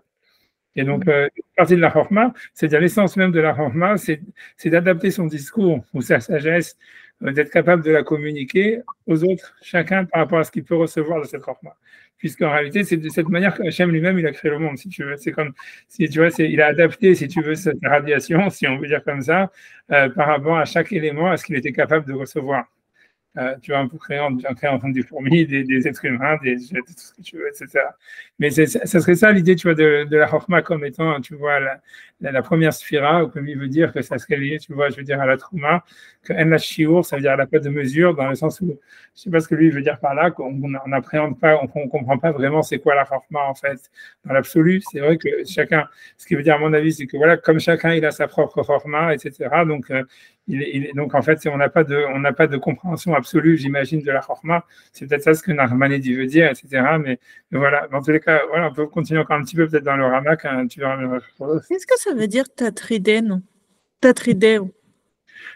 Et donc, une partie de la Chorma, c'est-à-dire l'essence même de la Chorma, c'est d'adapter son discours ou sa sagesse, d'être capable de la communiquer aux autres, chacun par rapport à ce qu'il peut recevoir de cette Chorma. Puisqu'en réalité, c'est de cette manière qu'Hachem lui-même, il a créé le monde, si tu veux. C'est comme, si tu vois, il a adapté, si tu veux, cette radiation, si on veut dire comme ça, par rapport à chaque élément, à ce qu'il était capable de recevoir. Tu vois, en créant des fourmis, des êtres humains, tout ce que tu veux, etc. Mais ça serait ça l'idée, tu vois, de la Chorma comme étant, tu vois, la première sphira, ou comme il veut dire que ça serait lié, tu vois, je veux dire, à la Trouma, que En la Shiur, ça veut dire à la pas de mesure, dans le sens où, je sais pas ce que lui veut dire par là, qu'on n'appréhende pas, on comprend pas vraiment c'est quoi la Chorma, en fait, dans l'absolu. C'est vrai que chacun, ce qui veut dire, à mon avis, c'est que voilà, comme chacun, il a sa propre Chorma, etc. Donc, donc en fait, on n'a pas de compréhension absolue, j'imagine, de la Chorma. C'est peut-être ça ce que Narmanidi veut dire, etc. Mais voilà, dans tous les cas, voilà, on peut continuer encore un petit peu peut-être dans le Ramak. Hein, tu verras. Qu'est-ce que ça veut dire tatridé, non? Tatridé.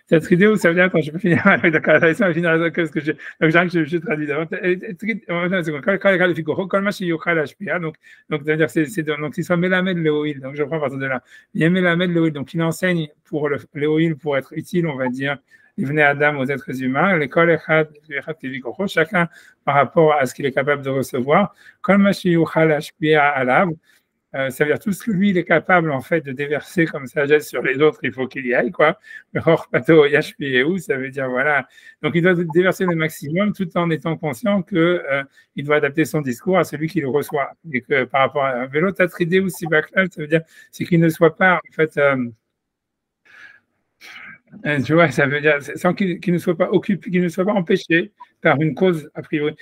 Cette idée où ça veut dire quand je peux finir avec d'accord, laisse-moi finir avec ce que j'ai. Donc je traduis d'abord. Donc c'est-à-dire donc il soit mélamed léoïl. Donc je prends à partir de là. Il y a mélamed léoïl. Donc il enseigne pour léoïl pour être utile, on va dire. Il venait Adam aux êtres humains. L'école chacun par rapport à ce qu'il est capable de recevoir. Kol ma sheyuchal hashpia alav. Ça veut dire tout ce que lui il est capable en fait de déverser comme sagesse sur les autres, il faut qu'il y aille quoi. Ça veut dire voilà. Donc il doit déverser le maximum tout en étant conscient que il doit adapter son discours à celui qui le reçoit. Et que par rapport à un vélo tatridé ou sibaklal, ça veut dire c'est qu'il ne soit pas en fait tu vois, ça veut dire sans qu'il ne soit pas occupé, qu'il ne soit pas empêché par une cause a priori.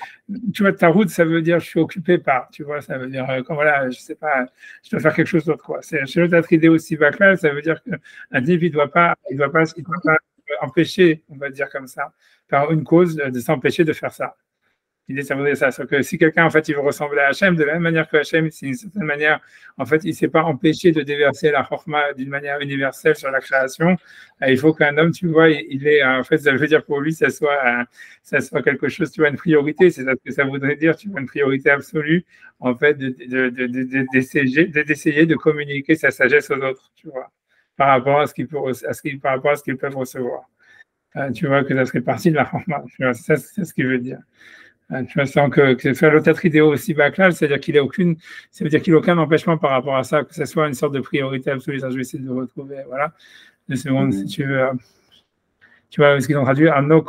Tu vois, ta route, ça veut dire je suis occupé par, tu vois, ça veut dire quand voilà, je sais pas, je dois faire quelque chose d'autre quoi. C'est chez l'autre idée aussi baclal, ça veut dire qu'un type il doit pas empêcher, on va dire comme ça, par une cause de s'empêcher de faire ça. L'idée, ça voudrait ça. Sauf que si quelqu'un, en fait, il veut ressembler à Hachem, de la même manière que Hachem, c'est une certaine manière, en fait, il ne s'est pas empêché de déverser la chorma d'une manière universelle sur la création. Il faut qu'un homme, tu vois, il est, en fait, ça veut dire pour lui, ça soit quelque chose, tu vois, une priorité. C'est ça que ça voudrait dire, tu vois, une priorité absolue, en fait, d'essayer de communiquer sa sagesse aux autres, tu vois, par rapport à ce qu'ils peuvent recevoir. Tu vois, que ça serait partie de la chorma. C'est ce qu'il veut dire. Tu vois, sans que faire l'autre idéo aussi backlash, c'est-à-dire qu'il n'a ça veut dire qu'il n'a aucun empêchement par rapport à ça, que ce soit une sorte de priorité absolue. Ça, je vais essayer de retrouver, voilà, 2 secondes, si tu veux. Tu vois ce qu'ils ont traduit, no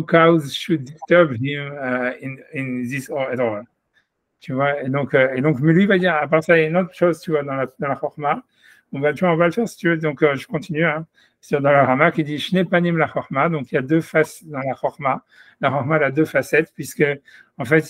cause should disturb him in this or at all. Tu vois, et donc, mais lui va dire, à part ça, il y a une autre chose, tu vois, dans la Chorma. On va le faire si tu veux. Donc, je continue, hein. C'est dans la Rama qui dit Shne panim la Chorma. Donc, il y a 2 faces dans la Chorma. La Chorma a 2 facettes, puisque, en fait,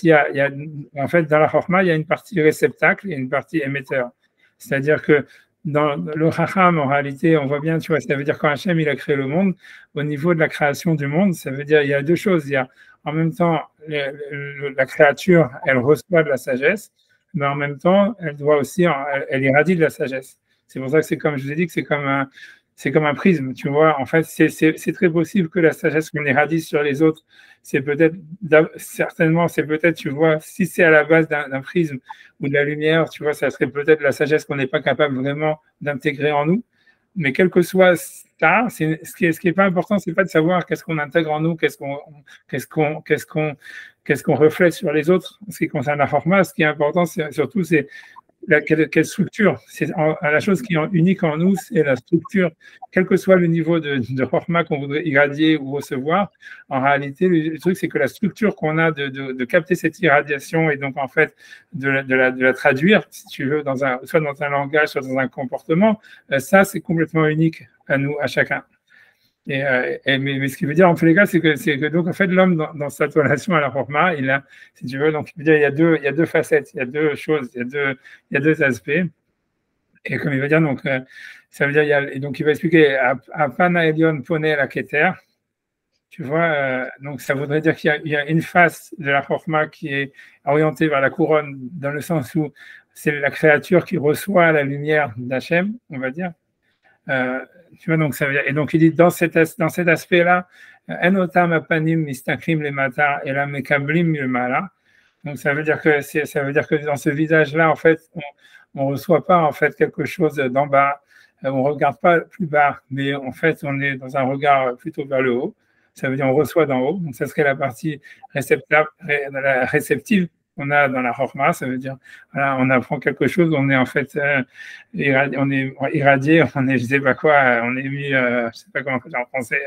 en fait, dans la Chorma, il y a une partie réceptacle et une partie émetteur. C'est-à-dire que dans le Chacham, en réalité, on voit bien, tu vois, ça veut dire quand Hachem, il a créé le monde, au niveau de la création du monde, ça veut dire, il y a 2 choses. Il y a, en même temps, la créature, elle reçoit de la sagesse, mais en même temps, elle doit aussi, elle irradie de la sagesse. C'est pour ça que c'est comme, je vous ai dit que c'est comme un prisme, tu vois. En fait, c'est très possible que la sagesse qu'on irradie sur les autres, c'est peut-être, certainement, c'est peut-être, tu vois, si c'est à la base d'un prisme ou de la lumière, tu vois, ça serait peut-être la sagesse qu'on n'est pas capable vraiment d'intégrer en nous. Mais quel que soit ça, ce qui est pas important, c'est pas de savoir qu'est-ce qu'on intègre en nous, qu'est-ce qu'on reflète sur les autres. En ce qui concerne la format, ce qui est important, surtout, c'est quelle structure. La chose qui est unique en nous, c'est la structure. Quel que soit le niveau de format qu'on voudrait irradier ou recevoir, en réalité, le truc, c'est que la structure qu'on a de capter cette irradiation et donc, en fait, de la traduire, si tu veux, soit dans un langage, soit dans un comportement, ça, c'est complètement unique à nous, à chacun. Mais ce qui veut dire, en tous les cas, c'est que donc, en fait, l'homme, dans sa relation à la Chorma, il a, si tu veux, donc, il veut dire, il y a 2 facettes, il y a 2 choses, il y a 2 aspects. Et comme il veut dire, donc, ça veut dire, et donc, il va expliquer, à Pana Elion Pone la Keter, tu vois, donc, ça voudrait dire qu'il y a une face de la Chorma qui est orientée vers la couronne, dans le sens où c'est la créature qui reçoit la lumière d'Hachem, on va dire. Tu vois, donc ça veut dire, et donc il dit dans cet aspect-là, enotam apanim mistakrim le mata et la mekablim le mala. Donc ça veut dire que dans ce visage-là, en fait, on reçoit pas en fait quelque chose d'en bas, on regarde pas plus bas, mais en fait on est dans un regard plutôt vers le haut. Ça veut dire on reçoit d'en haut. Donc ça serait la partie réceptive qu'on a dans la Chorma, ça veut dire, voilà, on apprend quelque chose, on est en fait on est irradié, on est, je sais pas quoi, on est mis, je sais pas comment dire en français,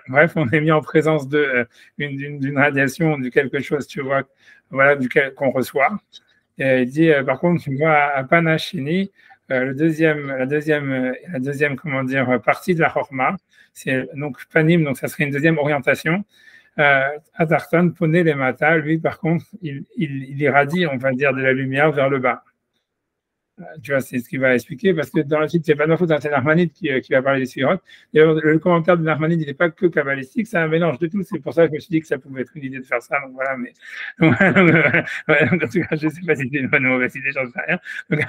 bref, on est mis en présence d'une radiation, de quelque chose, tu vois, voilà, qu'on reçoit. Et il dit, par contre, tu vois, à Panachini, la deuxième, comment dire, partie de la Chorma, c'est donc Panim, donc ça serait une deuxième orientation. Adarton, Poné les Mata, lui, par contre, il irradie, on va dire, de la lumière vers le bas. Tu vois, c'est ce qu'il va expliquer, parce que dans la suite, c'est pas de ma faute, c'est Narmanide qui va parler des Sphirot. D'ailleurs, le commentaire de Narmanide, il n'est pas que kabbalistique, c'est un mélange de tout. C'est pour ça que je me suis dit que ça pouvait être une idée de faire ça. Donc voilà, mais. Donc, en tout cas, je ne sais pas si c'est une bonne ou mauvaise idée, j'en sais rien. Donc,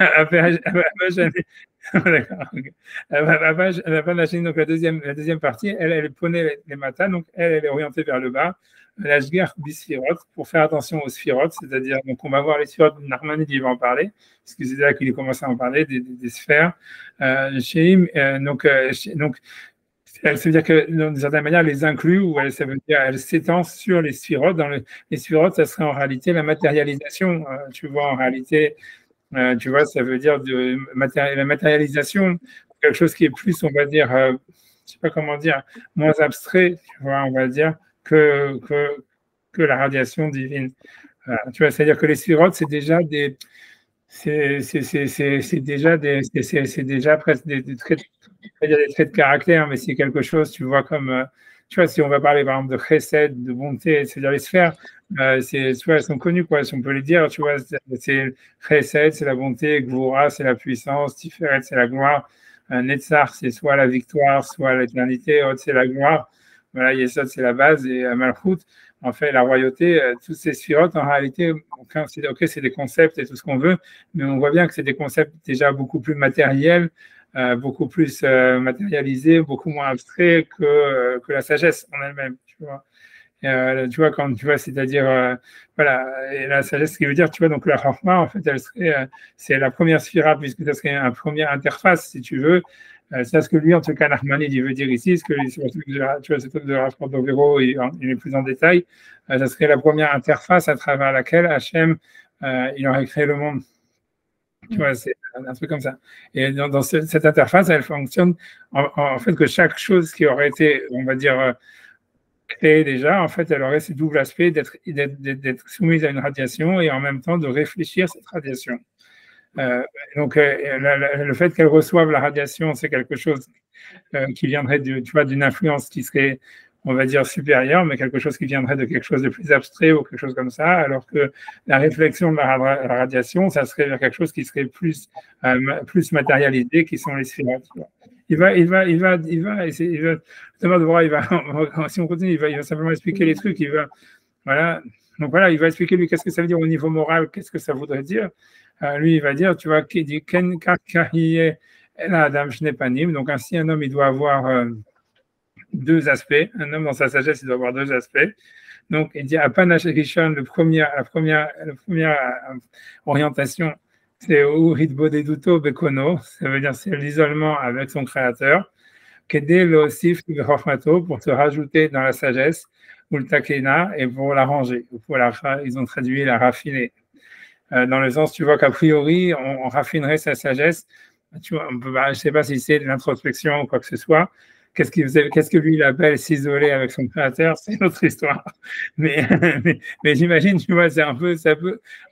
donc la deuxième partie, elle prenait les matins, donc elle est orientée vers le bas. L'Ashgar bisphirot, pour faire attention aux sphirotes, c'est-à-dire, donc on va voir les sphirotes, Narmanide, il va en parler, parce que c'est là qu'il commence à en parler, des sphères. Donc, elle se veut dire que, d'une certaine manière, elle les inclut, ou ça veut dire elle s'étend sur les sphirotes. Les sphirotes, ça serait en réalité la matérialisation, tu vois, en réalité, tu vois, ça veut dire la matérialisation, quelque chose qui est plus, on va dire, je ne sais pas comment dire, moins abstrait, tu vois, on va dire, que la radiation divine. Tu vois, c'est-à-dire que les sphirotes, c'est déjà presque des traits de caractère, mais c'est quelque chose, tu vois, comme, tu vois, si on va parler par exemple de chesed, de bonté, c'est-à-dire les sphères, tu vois, elles sont connues, quoi, si on peut les dire, tu vois, c'est chesed, c'est la bonté, gvura, c'est la puissance, tiferet, c'est la gloire, netzar, c'est soit la victoire, soit l'éternité, hod, c'est la gloire. Voilà, Yesod, c'est la base, et Malchut, en fait, la royauté, tous ces sphirotes, en réalité, c'est des concepts et tout ce qu'on veut, mais on voit bien que c'est des concepts déjà beaucoup plus matériels, beaucoup plus matérialisés, beaucoup moins abstraits que la sagesse en elle-même, tu vois. Tu vois, quand tu vois, c'est-à-dire, voilà, et la sagesse, ce qui veut dire, tu vois, donc la Chorma, en fait, c'est la première sphira, puisque ça serait une première interface, si tu veux, C'est ce que lui, en tout cas, Nachmanides, il veut dire ici, ce que tu vois, ce truc de Rav Cordovero, il est plus en détail. Ça serait la première interface à travers laquelle Hachem, il aurait créé le monde. Tu vois, c'est un truc comme ça. Et dans cette interface, elle fonctionne en fait que chaque chose qui aurait été, on va dire, créée déjà, en fait, elle aurait ce double aspect d'être soumise à une radiation et en même temps de réfléchir cette radiation. Donc, le fait qu'elle reçoive la radiation, c'est quelque chose qui viendrait tu vois, d'une influence qui serait, on va dire, supérieure, mais quelque chose qui viendrait de quelque chose de plus abstrait ou quelque chose comme ça, alors que la réflexion de la radiation, ça serait vers quelque chose qui serait plus matérialisé, qui sont les sphirotes. Il va, si on continue, il va simplement expliquer les trucs, voilà. Donc voilà, il va expliquer lui qu'est-ce que ça veut dire au niveau moral, qu'est-ce que ça voudrait dire. Lui, il va dire, tu vois, qui dit Ken Karkahiye Adam Shnepanim. Donc ainsi, un homme, il doit avoir deux aspects. Un homme dans sa sagesse, il doit avoir deux aspects. Donc il dit Apanash Rishon, la première orientation, c'est Urit Bodeduto Bekono. Ça veut dire c'est l'isolement avec son créateur. Kedé lo Sif pour se rajouter dans la sagesse, ou le takena, et pour la ranger. Ils ont traduit la raffiner. Dans le sens, tu vois qu'a priori, on raffinerait sa sagesse. Tu vois, je ne sais pas si c'est de l'introspection ou quoi que ce soit. Qu'est-ce que lui, il appelle s'isoler avec son créateur? C'est une autre histoire. Mais j'imagine, tu vois,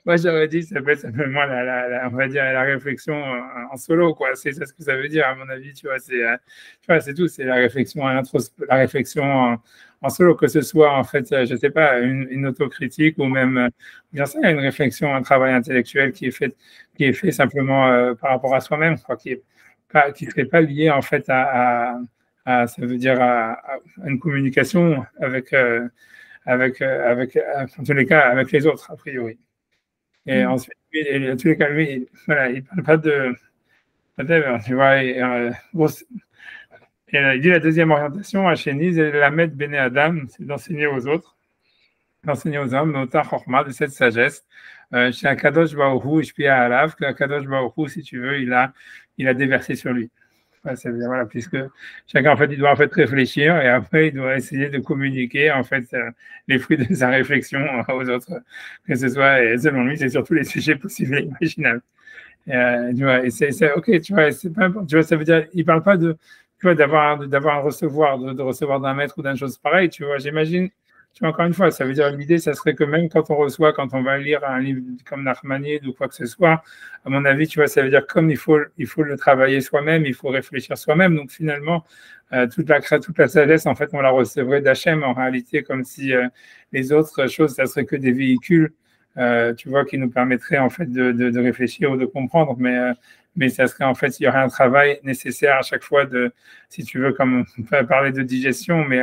moi, j'aurais dit, ça peut être simplement on va dire, la réflexion en solo, quoi. C'est ça ce que ça veut dire, à mon avis, tu vois, c'est tout. C'est la réflexion, en solo, que ce soit, en fait, je ne sais pas, une autocritique ou même, bien sûr, une réflexion, un travail intellectuel qui est fait simplement par rapport à soi-même, quoi, qui ne serait pas lié, en fait, ça veut dire à une communication avec, en tous les cas, avec les autres, a priori. Et ensuite, en tous les cas, lui, voilà, il ne parle pas de, tu vois, il dit la deuxième orientation à Chéniz, c'est la mettre Bene Adam, c'est d'enseigner aux autres, d'enseigner aux hommes, nota chorma, de cette sagesse. Chez Akadosh Baruch Hu, Ishpia Alav, que Akadosh Baruch Hu, si tu veux, il a déversé sur lui. Ça veut dire, voilà, puisque chacun, en fait, il doit en fait réfléchir et après, il doit essayer de communiquer, en fait, les fruits de sa réflexion aux autres, que ce soit, et selon lui, c'est sur tous les sujets possibles et imaginables. Tu vois, et c'est ok, tu vois, c'est pas, tu vois, ça veut dire, il parle pas de, tu vois, d'avoir un recevoir, de recevoir d'un maître ou d'une chose pareille, tu vois, j'imagine, tu vois, encore une fois, ça veut dire, l'idée, ça serait que même quand on va lire un livre comme Nachmanides ou quoi que ce soit, à mon avis, tu vois, ça veut dire comme il faut le travailler soi-même, il faut réfléchir soi-même. Donc finalement, toute la sagesse, en fait, on la recevrait d'Hachem en réalité, comme si les autres choses, ça serait que des véhicules, tu vois, qui nous permettraient en fait de réfléchir ou de comprendre. Mais ça serait en fait, il y aurait un travail nécessaire à chaque fois si tu veux, comme on peut parler de digestion, mais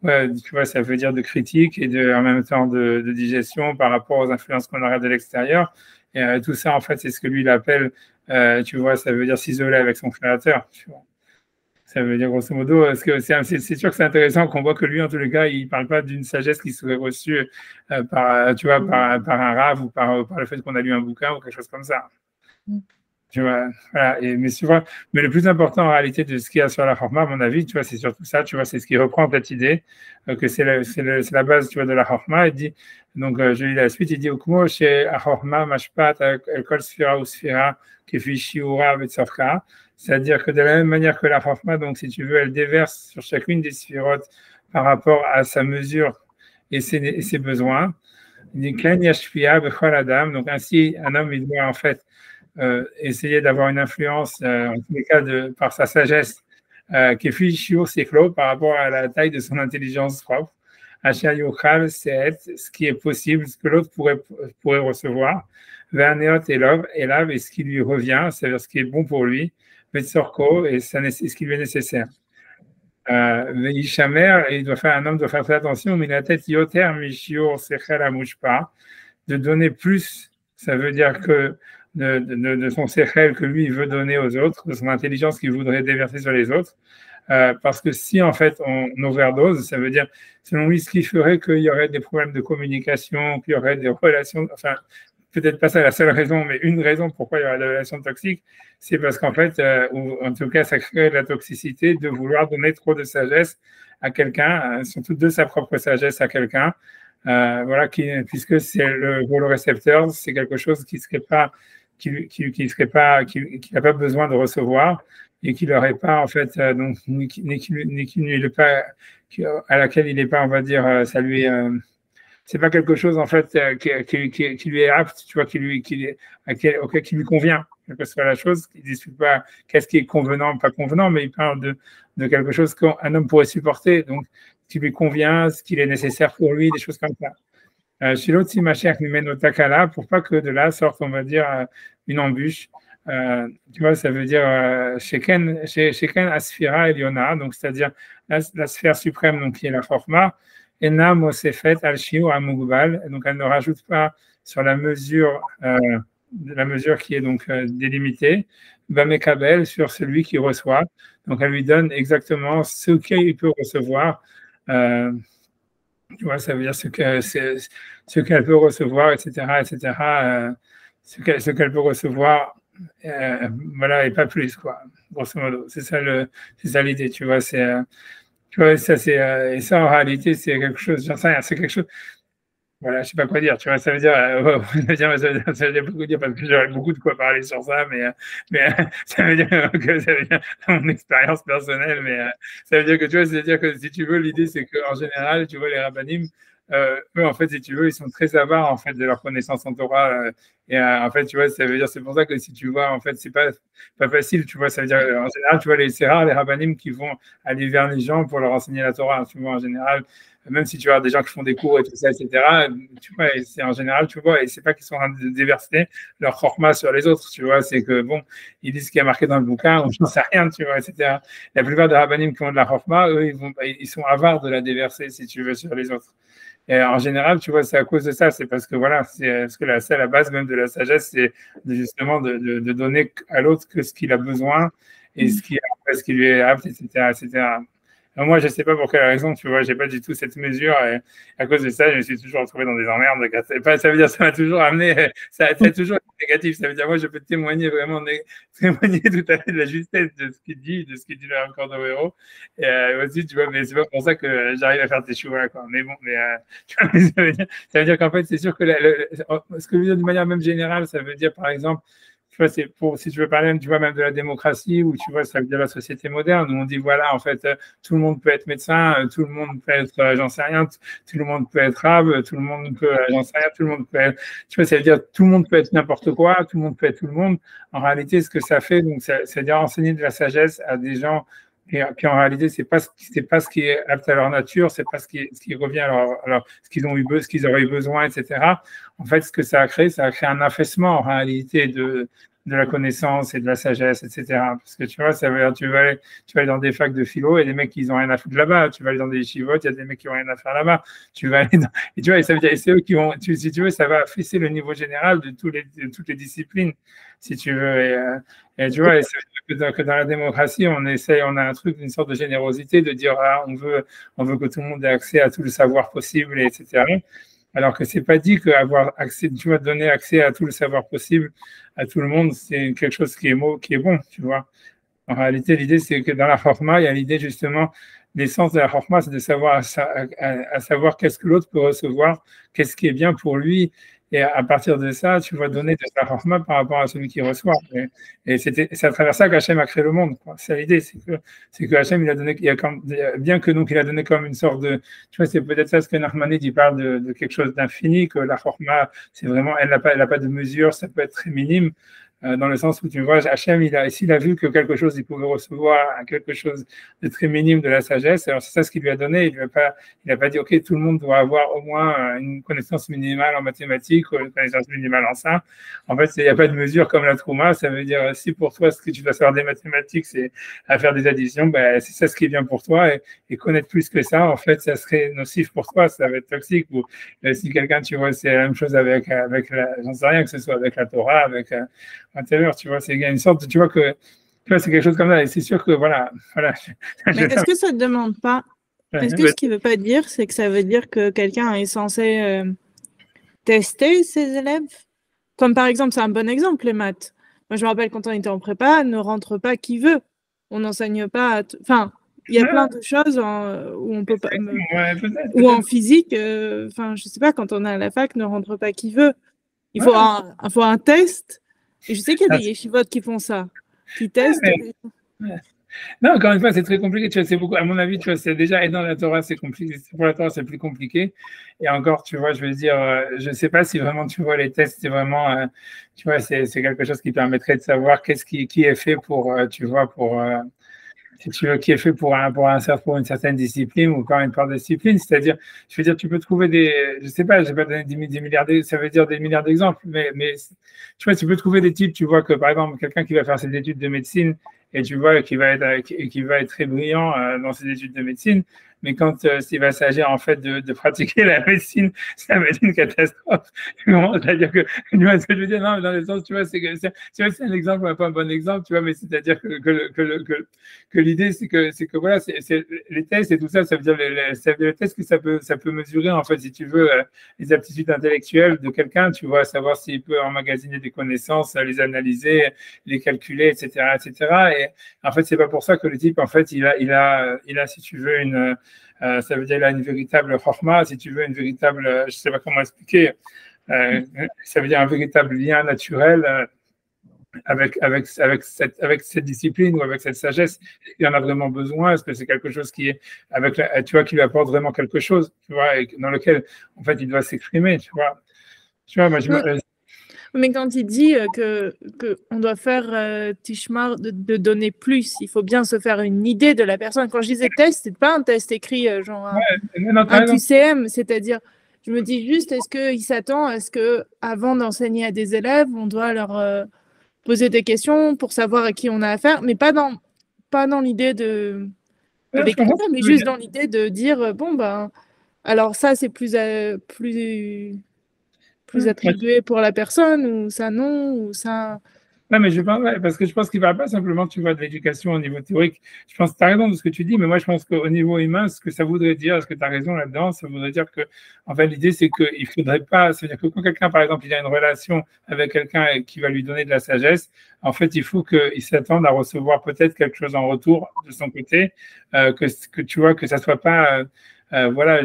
ouais, tu vois, ça veut dire de critique et en même temps de digestion par rapport aux influences qu'on aurait de l'extérieur. Et tout ça, en fait, c'est ce que lui, il appelle, tu vois, ça veut dire s'isoler avec son créateur. Tu vois. Ça veut dire, grosso modo, c'est sûr que c'est intéressant qu'on voit que lui, en tous les cas, il ne parle pas d'une sagesse qui serait reçue tu vois, par un rave ou par le fait qu'on a lu un bouquin ou quelque chose comme ça. Tu vois, voilà. Mais le plus important en réalité de ce qu'il y a sur la Chorma, à mon avis, tu vois, c'est surtout ça, tu vois, c'est ce qui reprend cette idée que c'est la base, tu vois, de la Chorma. Il dit, donc je lis la suite, il dit Ukmo chez Chorma mashpat el kol sfira ou sfira kefi shiura vetsavka, c'est-à-dire que de la même manière que la Chorma, donc si tu veux, elle déverse sur chacune des sphirotes par rapport à sa mesure et ses besoins. Il dit Klen yashpia bechol adam, donc ainsi un homme il doit en fait essayer d'avoir une influence, en tous les cas par sa sagesse, qui est fichue par rapport à la taille de son intelligence propre. Asher yochal, c'est ce qui est possible, ce que l'autre pourrait recevoir. Verneot et lave, et ce qui lui revient, c'est-à-dire ce qui est bon pour lui. Vetsorko, et ce qui lui est nécessaire. Veishamer, un homme doit faire très attention, mais la tête yoter, mishiur, sechel amushpa, de donner plus, ça veut dire que de son sechel que lui il veut donner aux autres, de son intelligence qu'il voudrait déverser sur les autres, parce que si en fait on overdose, ça veut dire selon lui ce qui ferait qu'il y aurait des problèmes de communication, qu'il y aurait des relations, enfin peut-être pas ça la seule raison, mais une raison pourquoi il y aura des relations toxiques, c'est parce qu'en fait, ou en tout cas, ça crée de la toxicité de vouloir donner trop de sagesse à quelqu'un, surtout de sa propre sagesse à quelqu'un. Voilà, puisque c'est le récepteur, c'est quelque chose qui serait pas, qui serait pas, qui n'a pas besoin de recevoir et qui n'aurait pas en fait, donc ni qui n'est pas, à laquelle il n'est pas, on va dire, ça lui c'est pas quelque chose en fait qui lui est apte, tu vois, qui lui convient, quelle que soit la chose. Il ne discute pas qu'est-ce qui est convenant, pas convenant, mais il parle de quelque chose qu'un homme pourrait supporter, donc ce qui lui convient, ce qu'il est nécessaire pour lui, des choses comme ça. Chez l'autre, si ma chère lui mène au takala, pour pas que de là sorte, on va dire, une embûche. Tu vois, ça veut dire Sheken Asphira Eliona, donc c'est-à-dire la sphère suprême, donc qui est la Chorma. Ena Mosefet al-Shiu Amugbal, donc elle ne rajoute pas sur la mesure qui est donc délimitée, Bamekabel sur celui qui reçoit. Donc elle lui donne exactement ce qu'il peut recevoir. Tu vois, ça veut dire ce qu'elle peut recevoir, etc., etc. Ce qu'elle peut recevoir, voilà, et pas plus, quoi. Grosso modo, c'est ça l'idée, tu vois. Tu vois, ça, et ça, en réalité, c'est quelque chose, j'en sais rien, c'est quelque chose, voilà, je sais pas quoi dire, tu vois, ça veut dire, ça veut dire beaucoup dire, parce que j'aurais beaucoup de quoi parler sur ça, mais ça veut dire que ça veut dire mon expérience personnelle, mais ça veut dire que, tu vois, c'est-à-dire que si tu veux, l'idée, c'est qu'en général, tu vois, les rabbinim, eux, en fait, si tu veux, ils sont très avares, en fait, de leur connaissance en Torah, et en fait, tu vois, ça veut dire, c'est pour ça que si tu vois, en fait, c'est pas facile, tu vois, ça veut dire, en général, tu vois, c'est rare les rabbinim qui vont aller vers les gens pour leur enseigner la Torah, tu vois, en général, même si tu as des gens qui font des cours et tout ça, etc., tu vois, et c'est en général, tu vois, et c'est pas qu'ils sont en train de déverser leur chorma sur les autres, tu vois, c'est que, bon, ils disent ce qui est marqué dans le bouquin, ou j'en sais rien, tu vois, etc. La plupart des rabbinim qui ont de la chorma, eux, ils sont avares de la déverser, si tu veux, sur les autres. Et en général, tu vois, c'est à cause de ça, c'est parce que voilà, c'est ce que c'est la base même de la sagesse, c'est justement de donner à l'autre que ce qu'il a besoin et ce qui lui est apte, etc., etc. Alors moi, je ne sais pas pour quelle raison, tu vois, j'ai pas du tout cette mesure. Et à cause de ça, je me suis toujours retrouvé dans des emmerdes. Ça veut dire ça m'a toujours amené, ça a toujours été négatif. Ça veut dire moi, je peux témoigner vraiment, témoigner tout à fait de la justesse de ce qu'il dit, de ce qu'il dit le Rav Cordovero. Et aussi, tu vois, mais c'est pas pour ça que j'arrive à faire tes choix, quoi. Mais bon, tu vois, ça veut dire qu'en fait, c'est sûr que ce que je veux dire d'une manière même générale, ça veut dire par exemple, tu vois, c'est pour, si tu veux parler, tu vois, même de la démocratie, ou tu vois, ça veut dire la société moderne, où on dit, voilà, en fait, tout le monde peut être médecin, tout le monde peut être, j'en sais rien, tout le monde peut être rab, tout le monde peut, j'en sais rien, tout le monde peut être, tu vois, ça veut dire, tout le monde peut être n'importe quoi, tout le monde peut être tout le monde. En réalité, ce que ça fait, donc, c'est-à-dire enseigner de la sagesse à des gens qui en réalité, c'est pas ce qui est apte à leur nature, c'est pas ce qui revient à leur ce qu'ils ont eu, ce qu'ils auraient eu besoin, etc. En fait, ce que ça a créé un affaissement en réalité de la connaissance et de la sagesse, etc. Parce que tu vois, ça veut dire, tu vas aller dans des facs de philo et des mecs qui n'ont rien à foutre là-bas. Tu vas aller dans des chivotes, il y a des mecs qui n'ont rien à faire là-bas. Tu vas aller et tu vois, et ça veut dire, et c'est eux qui vont, si tu veux, ça va affaisser le niveau général de toutes les disciplines, si tu veux. Et tu vois, et ça veut dire que dans la démocratie, on a un truc, une sorte de générosité de dire, ah, on veut que tout le monde ait accès à tout le savoir possible, etc. Alors que c'est pas dit qu'avoir accès, tu vas donner accès à tout le savoir possible à tout le monde, c'est quelque chose qui est bon, tu vois. En réalité, l'idée, c'est que dans la Chorma, il y a l'idée justement, l'essence de la Chorma, c'est de savoir à savoir qu'est-ce que l'autre peut recevoir, qu'est-ce qui est bien pour lui. Et à partir de ça, tu vas donner de la Chorma par rapport à celui qui reçoit. Et c'est à travers ça qu'Hachem a créé le monde, quoi. C'est l'idée, c'est que Hachem, il a donné, bien que donc il a donné comme une sorte de, tu vois, c'est peut-être ça ce que Nachmanides, il parle de quelque chose d'infini, que la Chorma, c'est vraiment, elle n'a pas de mesure, ça peut être très minime. Dans le sens où tu vois, Hachem, s'il a vu que quelque chose, il pouvait recevoir quelque chose de très minime de la sagesse, alors c'est ça ce qu'il lui a donné. Il n'a pas dit, OK, tout le monde doit avoir au moins une connaissance minimale en mathématiques ou une connaissance minimale en ça. En fait, il n'y a pas de mesure comme la Trouma. Ça veut dire, si pour toi, ce que tu dois savoir des mathématiques, c'est à faire des additions, ben, c'est ça ce qui est bien pour toi. Et connaître plus que ça, en fait, ça serait nocif pour toi, ça va être toxique. Ou si quelqu'un, tu vois, c'est la même chose avec j'en sais rien, que ce soit avec la Torah, avec intérieur, tu vois, il y a une sorte, tu vois, que tu vois, c'est quelque chose comme ça, et c'est sûr que voilà. Mais est-ce que ça ne demande pas, est-ce que ce qui ne veut pas dire, c'est que ça veut dire que quelqu'un est censé tester ses élèves? Comme par exemple, c'est un bon exemple, les maths. Moi, je me rappelle quand on était en prépa, ne rentre pas qui veut. On n'enseigne pas. Enfin, il y a plein de choses où on peut pas. Ouais, peut-être, Ou en peut-être. physique, enfin, je sais pas, quand on est à la fac, ne rentre pas qui veut. Il faut un test. Et je sais qu'il y a des yeshivotes qui font ça, qui testent. Ouais. Non, encore une fois, c'est très compliqué. Tu vois, c'est beaucoup, à mon avis, tu vois, c'est déjà, et dans la Torah, c'est compliqué. Pour la Torah, c'est plus compliqué. Et encore, tu vois, je veux dire, je ne sais pas si vraiment, tu vois, les tests, c'est vraiment, tu vois, c'est quelque chose qui permettrait de savoir qui est fait pour, tu vois, pour, si tu veux, qui est fait pour une certaine discipline ou quand une part de discipline. C'est-à-dire, je veux dire, tu peux trouver je sais pas, je vais pas donner des milliards, ça veut dire des milliards d'exemples, mais tu vois, tu peux trouver des types, tu vois, que par exemple, quelqu'un qui va faire ses études de médecine et tu vois, qui va être très brillant dans ses études de médecine, mais quand il va s'agir en fait de pratiquer la médecine, ça va être une catastrophe. C'est-à-dire que, tu vois ce que je veux dire, non, dans le sens, tu vois, c'est un exemple, pas un bon exemple, tu vois, mais c'est-à-dire que l'idée, c'est que voilà, les tests et tout ça, ça veut dire le test que ça peut mesurer, en fait, si tu veux, les aptitudes intellectuelles de quelqu'un, tu vois, savoir s'il peut emmagasiner des connaissances, les analyser, les calculer, etc., etc. Et en fait, c'est pas pour ça que le type, en fait, il a, si tu veux, ça veut dire il a une véritable chorma, si tu veux, une véritable, je sais pas comment expliquer, ça veut dire un véritable lien naturel avec cette discipline ou avec cette sagesse. Il en a vraiment besoin. Est-ce que c'est quelque chose qui est tu vois, qui lui apporte vraiment quelque chose, tu vois, et dans lequel, en fait, il doit s'exprimer, tu vois. Tu vois, moi, mais quand il dit que on doit faire Tishmar de donner plus, il faut bien se faire une idée de la personne. Quand je disais test, c'est pas un test écrit genre un QCM, c'est-à-dire, je me dis juste, est-ce qu'il s'attend à ce que avant d'enseigner à des élèves, on doit leur poser des questions pour savoir à qui on a affaire, mais pas dans l'idée de l'écriture, mais juste dans l'idée de dire bon ben alors ça c'est plus attribué pour la personne ou ça non ou ça. Non, mais je pense, ouais, parce que je pense qu'il ne va pas simplement, tu vois, de l'éducation au niveau théorique. Je pense que tu as raison de ce que tu dis, mais moi, je pense qu'au niveau humain, ce que ça voudrait dire, est-ce que tu as raison là-dedans, ça voudrait dire que, en fait, l'idée, c'est qu'il ne faudrait pas, c'est-à-dire que quand quelqu'un, par exemple, il a une relation avec quelqu'un qui va lui donner de la sagesse, en fait, il faut qu'il s'attende à recevoir peut-être quelque chose en retour de son côté, que tu vois, que ça soit pas, voilà,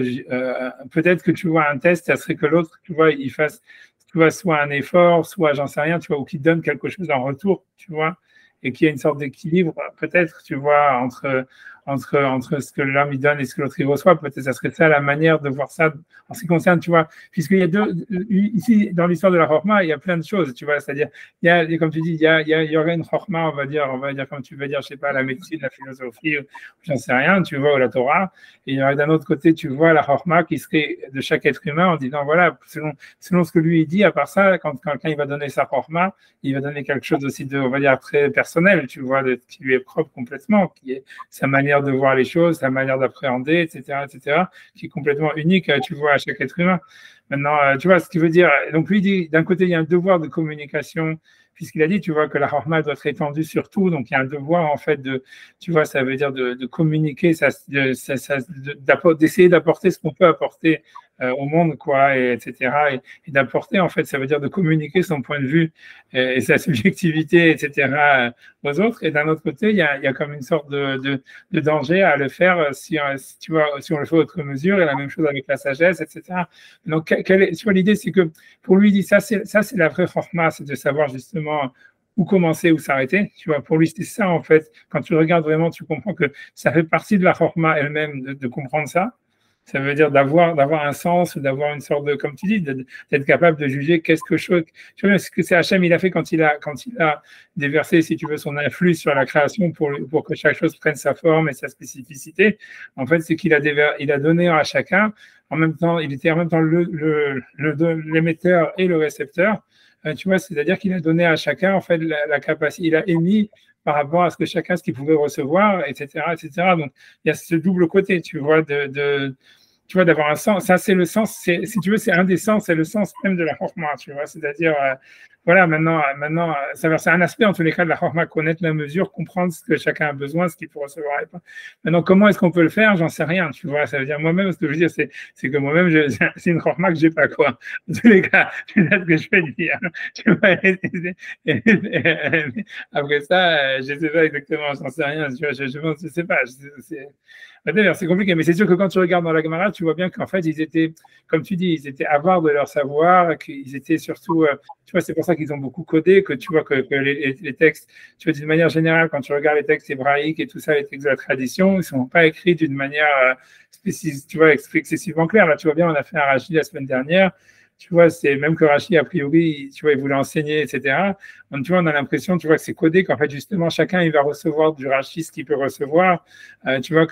peut-être que tu vois un test, ça serait que l'autre, tu vois, il fasse tu vois, soit un effort, soit j'en sais rien, tu vois, ou qui donne quelque chose en retour, tu vois, et qu'il y a une sorte d'équilibre, peut-être, tu vois, entre ce que l'homme il donne et ce que l'autre il reçoit. Peut-être ça serait ça la manière de voir ça en ce qui concerne, tu vois, puisqu'il y a ici, dans l'histoire de la Chorma, il y a plein de choses, tu vois, c'est-à-dire, comme tu dis, il y aurait une Chorma, on va dire, comme tu veux dire, je sais pas, la médecine, la philosophie, j'en sais rien, tu vois, ou la Torah, et il y aurait d'un autre côté, tu vois, la Chorma qui serait de chaque être humain en disant, voilà, selon ce que lui il dit, à part ça, quand quelqu'un il va donner sa Chorma, il va donner quelque chose aussi de, on va dire, très personnel, tu vois, qui lui est propre complètement, qui est sa manière de voir les choses, sa manière d'appréhender, etc., qui est complètement unique, tu vois, à chaque être humain. Maintenant, tu vois, ce qui veut dire, donc lui dit, d'un côté, il y a un devoir de communication, puisqu'il a dit, tu vois, que la Chorma doit être étendue sur tout, donc il y a un devoir, en fait, tu vois, ça veut dire de communiquer, d'essayer d'apporter ce qu'on peut apporter au monde, quoi, etc. Et d'apporter, en fait, ça veut dire de communiquer son point de vue et sa subjectivité, etc. aux autres. Et d'un autre côté, il y a comme une sorte de danger à le faire si tu vois, si on le fait autre mesure, et la même chose avec la sagesse, etc. Donc, tu vois, l'idée, c'est que pour lui, il dit ça, c'est la vraie format, c'est de savoir justement où commencer, où s'arrêter. Tu vois, pour lui, c'est ça, en fait. Quand tu regardes vraiment, tu comprends que ça fait partie de la forma elle-même de comprendre ça. Ça veut dire d'avoir un sens, d'avoir une sorte de, comme tu dis, d'être capable de juger quelque chose. Tu vois, ce que c'est Hachem, il a fait quand il a déversé, si tu veux, son influx sur la création pour que chaque chose prenne sa forme et sa spécificité. En fait, c'est qu'il il a donné à chacun, en même temps, il était en même temps l'émetteur et le récepteur. Tu vois, c'est-à-dire qu'il a donné à chacun, en fait, la capacité, il a émis par rapport à ce que chacun, ce qu'il pouvait recevoir, etc., etc. Donc, il y a ce double côté, tu vois, tu vois, d'avoir un sens. Ça, c'est le sens, si tu veux, c'est un des sens, c'est le sens même de la chorma, tu vois. C'est-à-dire, voilà, maintenant, c'est un aspect, en tous les cas, de la chorma, connaître la mesure, comprendre ce que chacun a besoin, ce qu'il peut recevoir et pas. Maintenant, comment est-ce qu'on peut le faire? J'en sais rien, tu vois. Ça veut dire, moi-même, ce que je veux dire, c'est que moi-même, c'est une chorma que j'ai pas, quoi. En tous les cas, c'est ce que je peux dire. Tu vois, après ça, je sais pas exactement, j'en sais rien, tu vois, je sais pas. D'ailleurs, c'est compliqué, mais c'est sûr que quand tu regardes dans la Gemara, tu vois bien qu'en fait, ils étaient, comme tu dis, ils étaient avares de leur savoir, qu'ils étaient surtout, tu vois, c'est pour ça qu'ils ont beaucoup codé, que tu vois que les textes, tu vois, d'une manière générale, quand tu regardes les textes hébraïques et tout ça, les textes de la tradition, ils ne sont pas écrits d'une manière spécifique, tu vois, excessivement claire. Là, tu vois bien, on a fait un Rashi la semaine dernière. Tu vois, c'est même que Rashi, a priori, tu vois, il voulait enseigner, etc. Donc, tu vois, on a l'impression, tu vois, que c'est codé, qu'en fait, justement, chacun, il va recevoir du Rashi ce qu'il peut recevoir. Tu vois,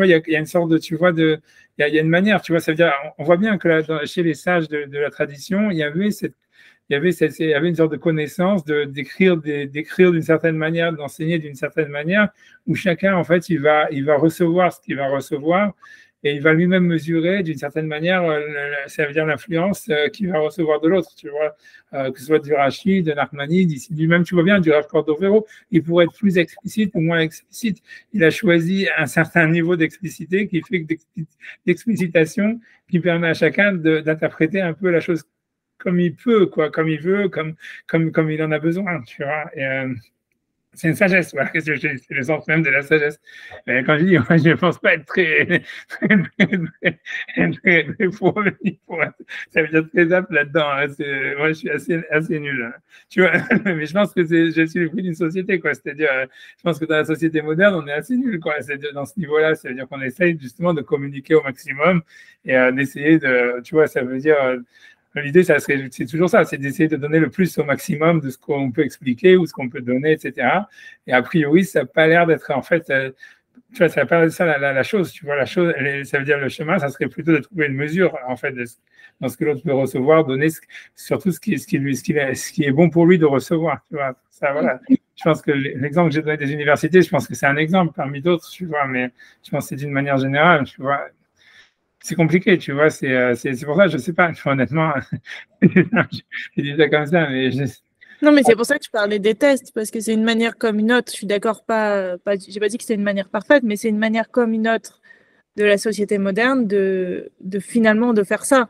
il y a une sorte de, tu vois, il y a une manière, tu vois, ça veut dire, on voit bien que là, chez les sages de la tradition, il y avait une sorte de connaissance d'écrire d'une certaine manière, d'enseigner d'une certaine manière, où chacun, en fait, il va recevoir ce qu'il va recevoir. Et il va lui-même mesurer d'une certaine manière, ça veut dire l'influence qu'il va recevoir de l'autre, tu vois, que ce soit du Rashi, de Nachmani, d'ici lui-même, tu vois bien, du Rav Cordovero, il pourrait être plus explicite ou moins explicite. Il a choisi un certain niveau d'explicité qui fait que d'explicitation qui permet à chacun d'interpréter un peu la chose comme il peut, quoi, comme il veut, comme il en a besoin, tu vois. Et, c'est une sagesse, voilà, c'est le sens même de la sagesse. Mais quand je dis, moi, je ne pense pas être très ça veut dire très apte là-dedans. Hein. Moi, je suis assez nul. Hein. Tu vois, mais je pense que je suis le fruit d'une société, quoi. C'est-à-dire, je pense que dans la société moderne, on est assez nul, quoi. C'est-à-dire, dans ce niveau-là, ça veut dire qu'on essaye justement de communiquer au maximum et d'essayer de, tu vois, ça veut dire. L'idée, c'est toujours ça, c'est d'essayer de donner le plus au maximum de ce qu'on peut expliquer ou ce qu'on peut donner, etc. Et a priori, ça n'a pas l'air d'être, en fait, tu vois, ça n'a pas l'air ça la chose, tu vois, la chose, ça veut dire le chemin, ça serait plutôt de trouver une mesure, en fait, dans ce que l'autre peut recevoir, donner surtout ce qui est bon pour lui de recevoir, tu vois. Ça, voilà. Je pense que l'exemple que j'ai donné des universités, je pense que c'est un exemple parmi d'autres, tu vois, mais je pense que c'est d'une manière générale, tu vois. C'est compliqué, tu vois, c'est pour ça, je ne sais pas, honnêtement, je dis ça comme ça, mais Non, mais c'est pour ça que je parlais des tests, parce que c'est une manière comme une autre. Je suis d'accord, j'ai pas dit que c'était une manière parfaite, mais c'est une manière comme une autre de la société moderne de finalement de faire ça.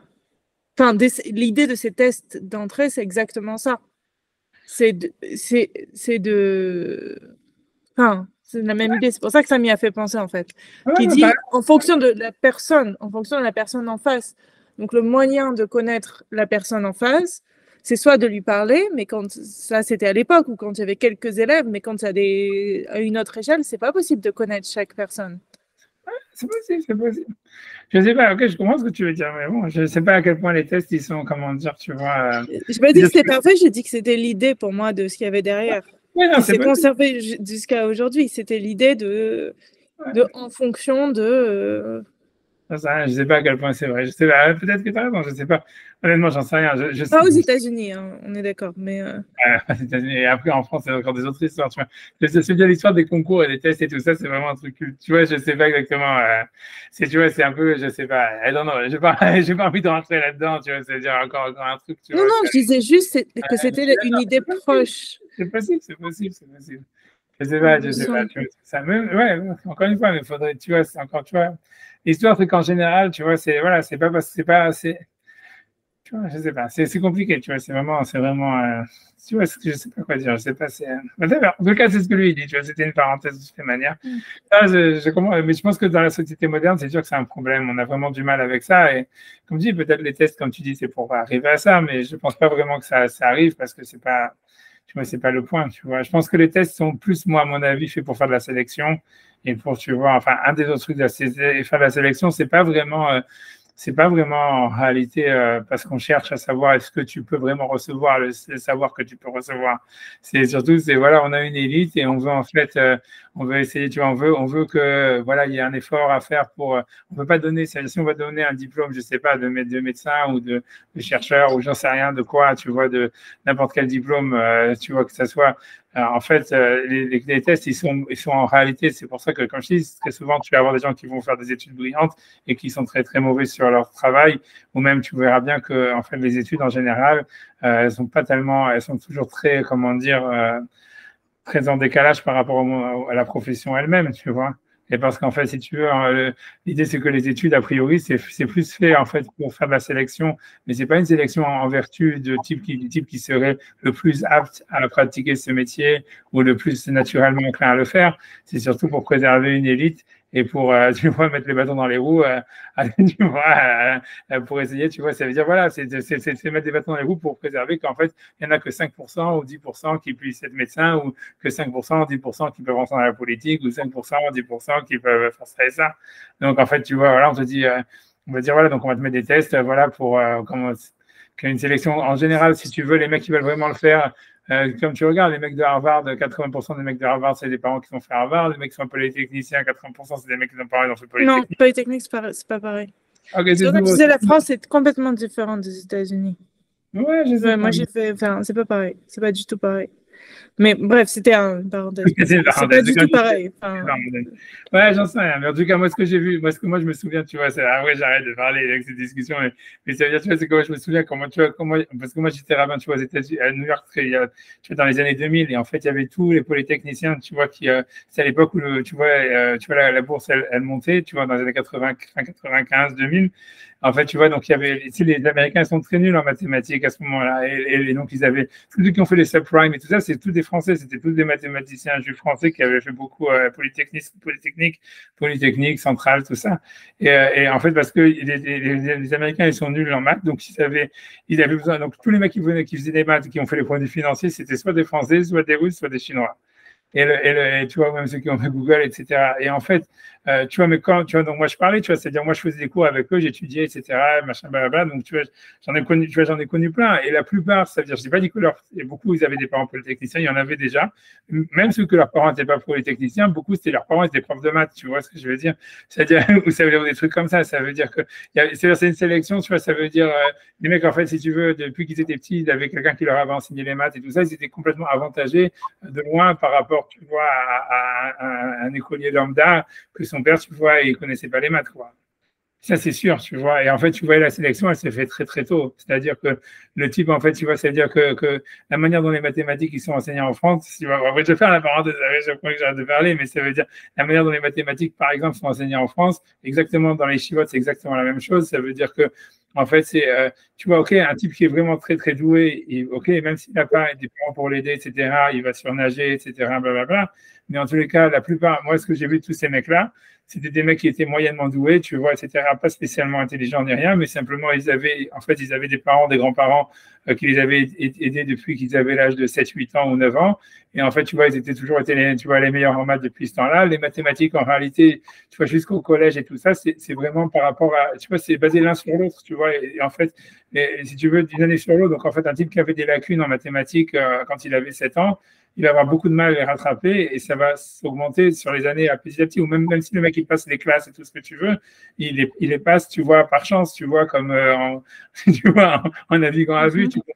Enfin, l'idée de ces tests d'entrée, c'est exactement ça. C'est la même idée. C'est pour ça que ça m'y a fait penser, en fait. Qui dit, en fonction de la personne en face. Donc, le moyen de connaître la personne en face, c'est soit de lui parler, mais quand ça, c'était à l'époque, ou quand il y avait quelques élèves, mais quand c'est à une autre échelle, c'est pas possible de connaître chaque personne. C'est possible, c'est possible. Je ne sais pas, ok, je comprends ce que tu veux dire, mais bon, je ne sais pas à quel point les tests, ils sont, comment dire, tu vois. Je n'ai pas dit que c'était parfait, j'ai dit que c'était l'idée pour moi de ce qu'il y avait derrière. Ouais, non, c'est conservé jusqu'à aujourd'hui. C'était l'idée en fonction de. Je ne sais pas à quel point c'est vrai. Je sais pas, peut-être que tu as raison, je ne sais pas. Honnêtement, j'en sais rien. Pas aux États-Unis, hein, on est d'accord. Mais et après, en France, il y a encore des autres histoires. Tu vois. Je sais bien l'histoire des concours et des tests et tout ça, c'est vraiment un truc. Tu vois, je ne sais pas exactement. Tu vois, c'est un peu, je ne sais pas. Non, j'ai pas envie de rentrer là-dedans. Tu vois, c'est-à-dire encore un truc. Tu non, vois, non, je disais juste que c'était une idée proche. C'est possible, c'est possible, c'est possible. Je sais pas. Tu vois, ça même, ouais, encore une fois, mais faudrait, tu vois, c'est encore, tu vois. L'histoire, c'est qu'en général, tu vois, c'est voilà, c'est pas parce que c'est pas assez. Tu vois, je sais pas, c'est compliqué, tu vois, c'est vraiment, tu vois, je sais pas quoi dire, je sais pas, en tout cas, c'est ce que lui dit, tu vois, c'était une parenthèse de cette manière. Là, je comprends, mais je pense que dans la société moderne, c'est sûr que c'est un problème, on a vraiment du mal avec ça, et comme tu dis, peut-être les tests, comme tu dis, c'est pour arriver à ça, mais je pense pas vraiment que ça arrive, parce que c'est pas, tu vois, c'est pas le point, tu vois. Je pense que les tests sont plus, moi, à mon avis, faits pour faire de la sélection, et pour, tu vois, enfin, un des autres trucs de faire de la sélection, c'est pas vraiment en réalité parce qu'on cherche à savoir est-ce que tu peux vraiment recevoir le savoir que tu peux recevoir. C'est surtout, voilà, on a une élite et on veut en fait, on veut essayer, tu vois, on veut que voilà, il y ait un effort à faire pour. On peut pas donner, si on va donner un diplôme, je sais pas, de médecin ou de chercheur ou j'en sais rien de quoi, tu vois, de n'importe quel diplôme, tu vois, que ça soit En fait, les tests, ils sont en réalité, c'est pour ça que, comme je dis, très souvent, tu vas avoir des gens qui vont faire des études brillantes et qui sont très, très mauvais sur leur travail, ou même tu verras bien que, en fait, les études en général, elles sont pas tellement, elles sont toujours très, comment dire, très en décalage par rapport à la profession elle-même, tu vois. Et parce qu'en fait, si tu veux, l'idée, c'est que les études, a priori, c'est plus fait, en fait, pour faire de la sélection, mais c'est pas une sélection en vertu de du type qui serait le plus apte à pratiquer ce métier ou le plus naturellement enclin à le faire. C'est surtout pour préserver une élite et pour, tu vois, mettre les bâtons dans les roues, tu vois, pour essayer, tu vois, ça veut dire, voilà, c'est mettre des bâtons dans les roues pour préserver qu'en fait, il n'y en a que 5% ou 10% qui puissent être médecins, ou que 5% ou 10% qui peuvent rentrer dans la politique, ou 5% ou 10% qui peuvent faire ça et ça. Donc, en fait, tu vois, voilà, on te dit, on va dire, voilà, donc on va te mettre des tests, voilà, pour une sélection. En général, si tu veux, les mecs qui veulent vraiment le faire, comme tu regardes, les mecs de Harvard, 80% des mecs de Harvard, c'est des parents qui ont fait Harvard. Les mecs qui sont polytechniciens, 80%, c'est des mecs qui ont parents qui ont fait Polytechnique. Non, Polytechnique, c'est pas pareil. Okay, c'est pour ça que je disais, la France est complètement différente des États-Unis. Ouais, je sais. Moi, j'ai fait. Enfin, c'est pas pareil. C'est pas du tout pareil. Mais bref, c'était une parenthèse. C'est pas du tout pareil. Ouais, j'en sais rien. Mais en tout cas, moi, ce que j'ai vu, moi, je me souviens, tu vois, c'est ouais, j'arrête de parler avec cette discussion, mais ça veut dire, tu vois, c'est que je me souviens parce que moi, j'étais rabbin, tu vois, aux États-Unis, à New York, tu vois, dans les années 2000, et en fait, il y avait tous les polytechniciens, tu vois, c'est à l'époque où, tu vois, la bourse, elle montait, tu vois, dans les années 95, 2000. En fait, tu vois, donc il y avait, tu sais, les Américains sont très nuls en mathématiques à ce moment-là, et donc ils avaient, tous ceux qui ont fait les subprimes et tout ça, c'est tous des Français, c'était tous des mathématiciens juifs français qui avaient fait beaucoup Polytechnique, Centrale, tout ça. Et en fait, parce que les Américains, ils sont nuls en maths, donc ils avaient besoin, donc tous les mecs qui faisaient des maths, qui ont fait les produits financiers, c'était soit des Français, soit des Russes, soit des Chinois. Et tu vois, même ceux qui ont fait Google, etc. Et en fait, tu vois, mais quand, tu vois, donc moi je parlais, tu vois, c'est-à-dire moi je faisais des cours avec eux, j'étudiais, etc., machin, blablabla, donc tu vois, j'en ai connu plein. Et la plupart, ça veut dire, je n'ai pas dit que beaucoup, ils avaient des parents polytechniciens, il y en avait déjà. Même ceux que leurs parents n'étaient pas polytechniciens, beaucoup, c'était leurs parents étaient profs de maths, tu vois ce que je veux dire? C'est-à-dire, ou ça veut dire des trucs comme ça veut dire que, c'est une sélection, tu vois, ça veut dire, les mecs, en fait, si tu veux, depuis qu'ils étaient petits, ils avaient quelqu'un qui leur avait enseigné les maths et tout ça, ils étaient complètement avantagés de loin par rapport, tu vois, à un écolier lambda que son père, tu vois, il connaissait pas les maths, quoi. Ça, c'est sûr, tu vois. Et en fait, tu vois, la sélection, elle s'est faite très, très tôt. C'est-à-dire que le type, en fait, tu vois, c'est-à-dire que la manière dont les mathématiques ils sont enseignées en France, tu vois, après, je vais faire la parenthèse, je crois que j'arrête de parler, mais ça veut dire la manière dont les mathématiques, par exemple, sont enseignées en France, exactement dans les chivotes, c'est exactement la même chose. Ça veut dire que, en fait, c'est, tu vois, OK, un type qui est vraiment très, très doué, et, OK, même s'il n'a pas des parents pour l'aider, etc., il va surnager, etc., blablabla. Mais en tous les cas, la plupart, moi, ce que j'ai vu de tous ces mecs-là, c'était des mecs qui étaient moyennement doués, tu vois, etc., pas spécialement intelligents ni rien, mais simplement, ils avaient des parents, des grands-parents qui les avaient aidés depuis qu'ils avaient l'âge de 7, 8 ans ou 9 ans. Et en fait, tu vois, ils étaient toujours été les meilleurs en maths depuis ce temps-là. Les mathématiques, en réalité, tu vois, jusqu'au collège et tout ça, c'est vraiment par rapport à, tu vois, c'est basé l'un sur l'autre, tu vois. Et en fait, si tu veux, d'une année sur l'autre, donc en fait, un type qui avait des lacunes en mathématiques quand il avait 7 ans, il va avoir beaucoup de mal à les rattraper et ça va s'augmenter sur les années à petit à petit. Ou même si le mec il passe les classes et tout ce que tu veux, il les passe, tu vois, par chance, tu vois, comme tu vois, en naviguant à vue, tu comprends.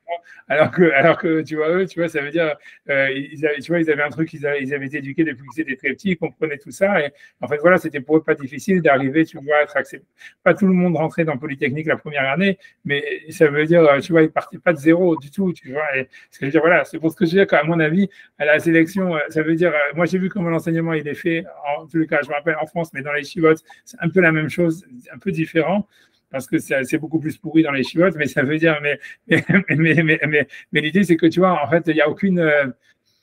Alors que tu vois, eux, tu vois, ça veut dire, tu vois, ils avaient un truc, ils avaient été éduqués depuis qu'ils étaient très petits, ils comprenaient tout ça. Et en fait, voilà, c'était pour eux pas difficile d'arriver, tu vois, à être accepté. Pas tout le monde rentrait dans Polytechnique la première année, mais ça veut dire, tu vois, ils partaient pas de zéro du tout, tu vois. Et ce que je veux dire, voilà, c'est pour ce que je veux dire, qu'à mon avis, à la sélection, ça veut dire, moi j'ai vu comment l'enseignement il est fait, en tous les cas, je me rappelle en France, mais dans les chivotes, c'est un peu la même chose, un peu différent, parce que c'est beaucoup plus pourri dans les chivotes, mais ça veut dire, mais l'idée c'est que tu vois, en fait, il n'y a aucune,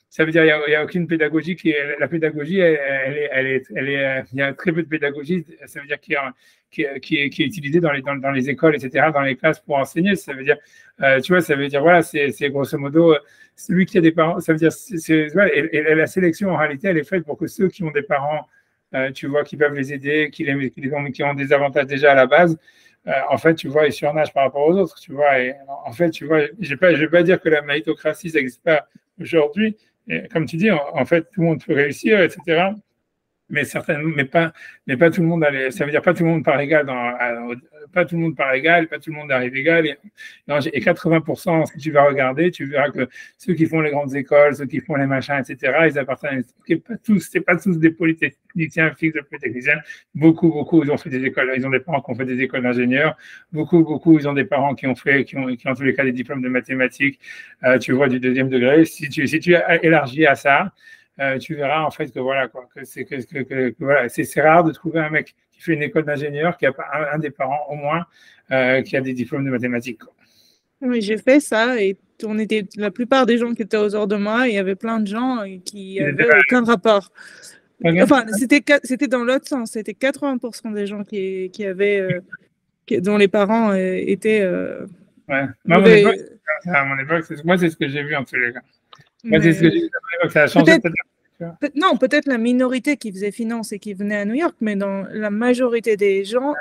ça veut dire il y a aucune pédagogie la pédagogie, il y a très peu de pédagogie, ça veut dire qui est utilisée dans les écoles, etc., dans les classes pour enseigner. Ça veut dire, tu vois, ça veut dire, voilà, c'est grosso modo, celui qui a des parents, ça veut dire, voilà, et la sélection, en réalité, elle est faite pour que ceux qui ont des parents, tu vois, qui peuvent les aider, qui ont des avantages déjà à la base, en fait, tu vois, ils surnagent par rapport aux autres, tu vois. Et en fait, tu vois, je vais pas dire que la méritocratie, ça n'existe pas aujourd'hui. Et comme tu dis, en fait, tout le monde peut réussir, etc. mais certainement, mais pas tout le monde ça veut dire pas tout le monde part égal pas tout le monde part égal, pas tout le monde arrive égal. Et 80%, si tu vas regarder, tu verras que ceux qui font les grandes écoles, ceux qui font les machins, etc., ils appartiennent, c'est pas tous des polytechniciens, fixes de polytechniciens. Beaucoup, ils ont fait des écoles, ils ont des parents qui ont fait des écoles d'ingénieurs. Beaucoup, ils ont des parents qui ont en tous les cas des diplômes de mathématiques, tu vois, du deuxième degré. Si tu élargis à ça, tu verras en fait que voilà quoi, voilà, c'est rare de trouver un mec qui fait une école d'ingénieur qui a pas un des parents au moins qui a des diplômes de mathématiques, quoi. Oui, j'ai fait ça et on était la plupart des gens qui étaient autour de moi, il y avait plein de gens qui n'avaient aucun rapport. Okay. Enfin, c'était dans l'autre sens, c'était 80% des gens qui avaient dont les parents étaient ouais. Moi, à mon époque, moi c'est ce que j'ai vu en tous les cas. Moi, c'est ce que j'ai vu à mon époque, ça a changé peut-être. Non, peut-être la minorité qui faisait finance et qui venait à New York, mais dans la majorité des gens,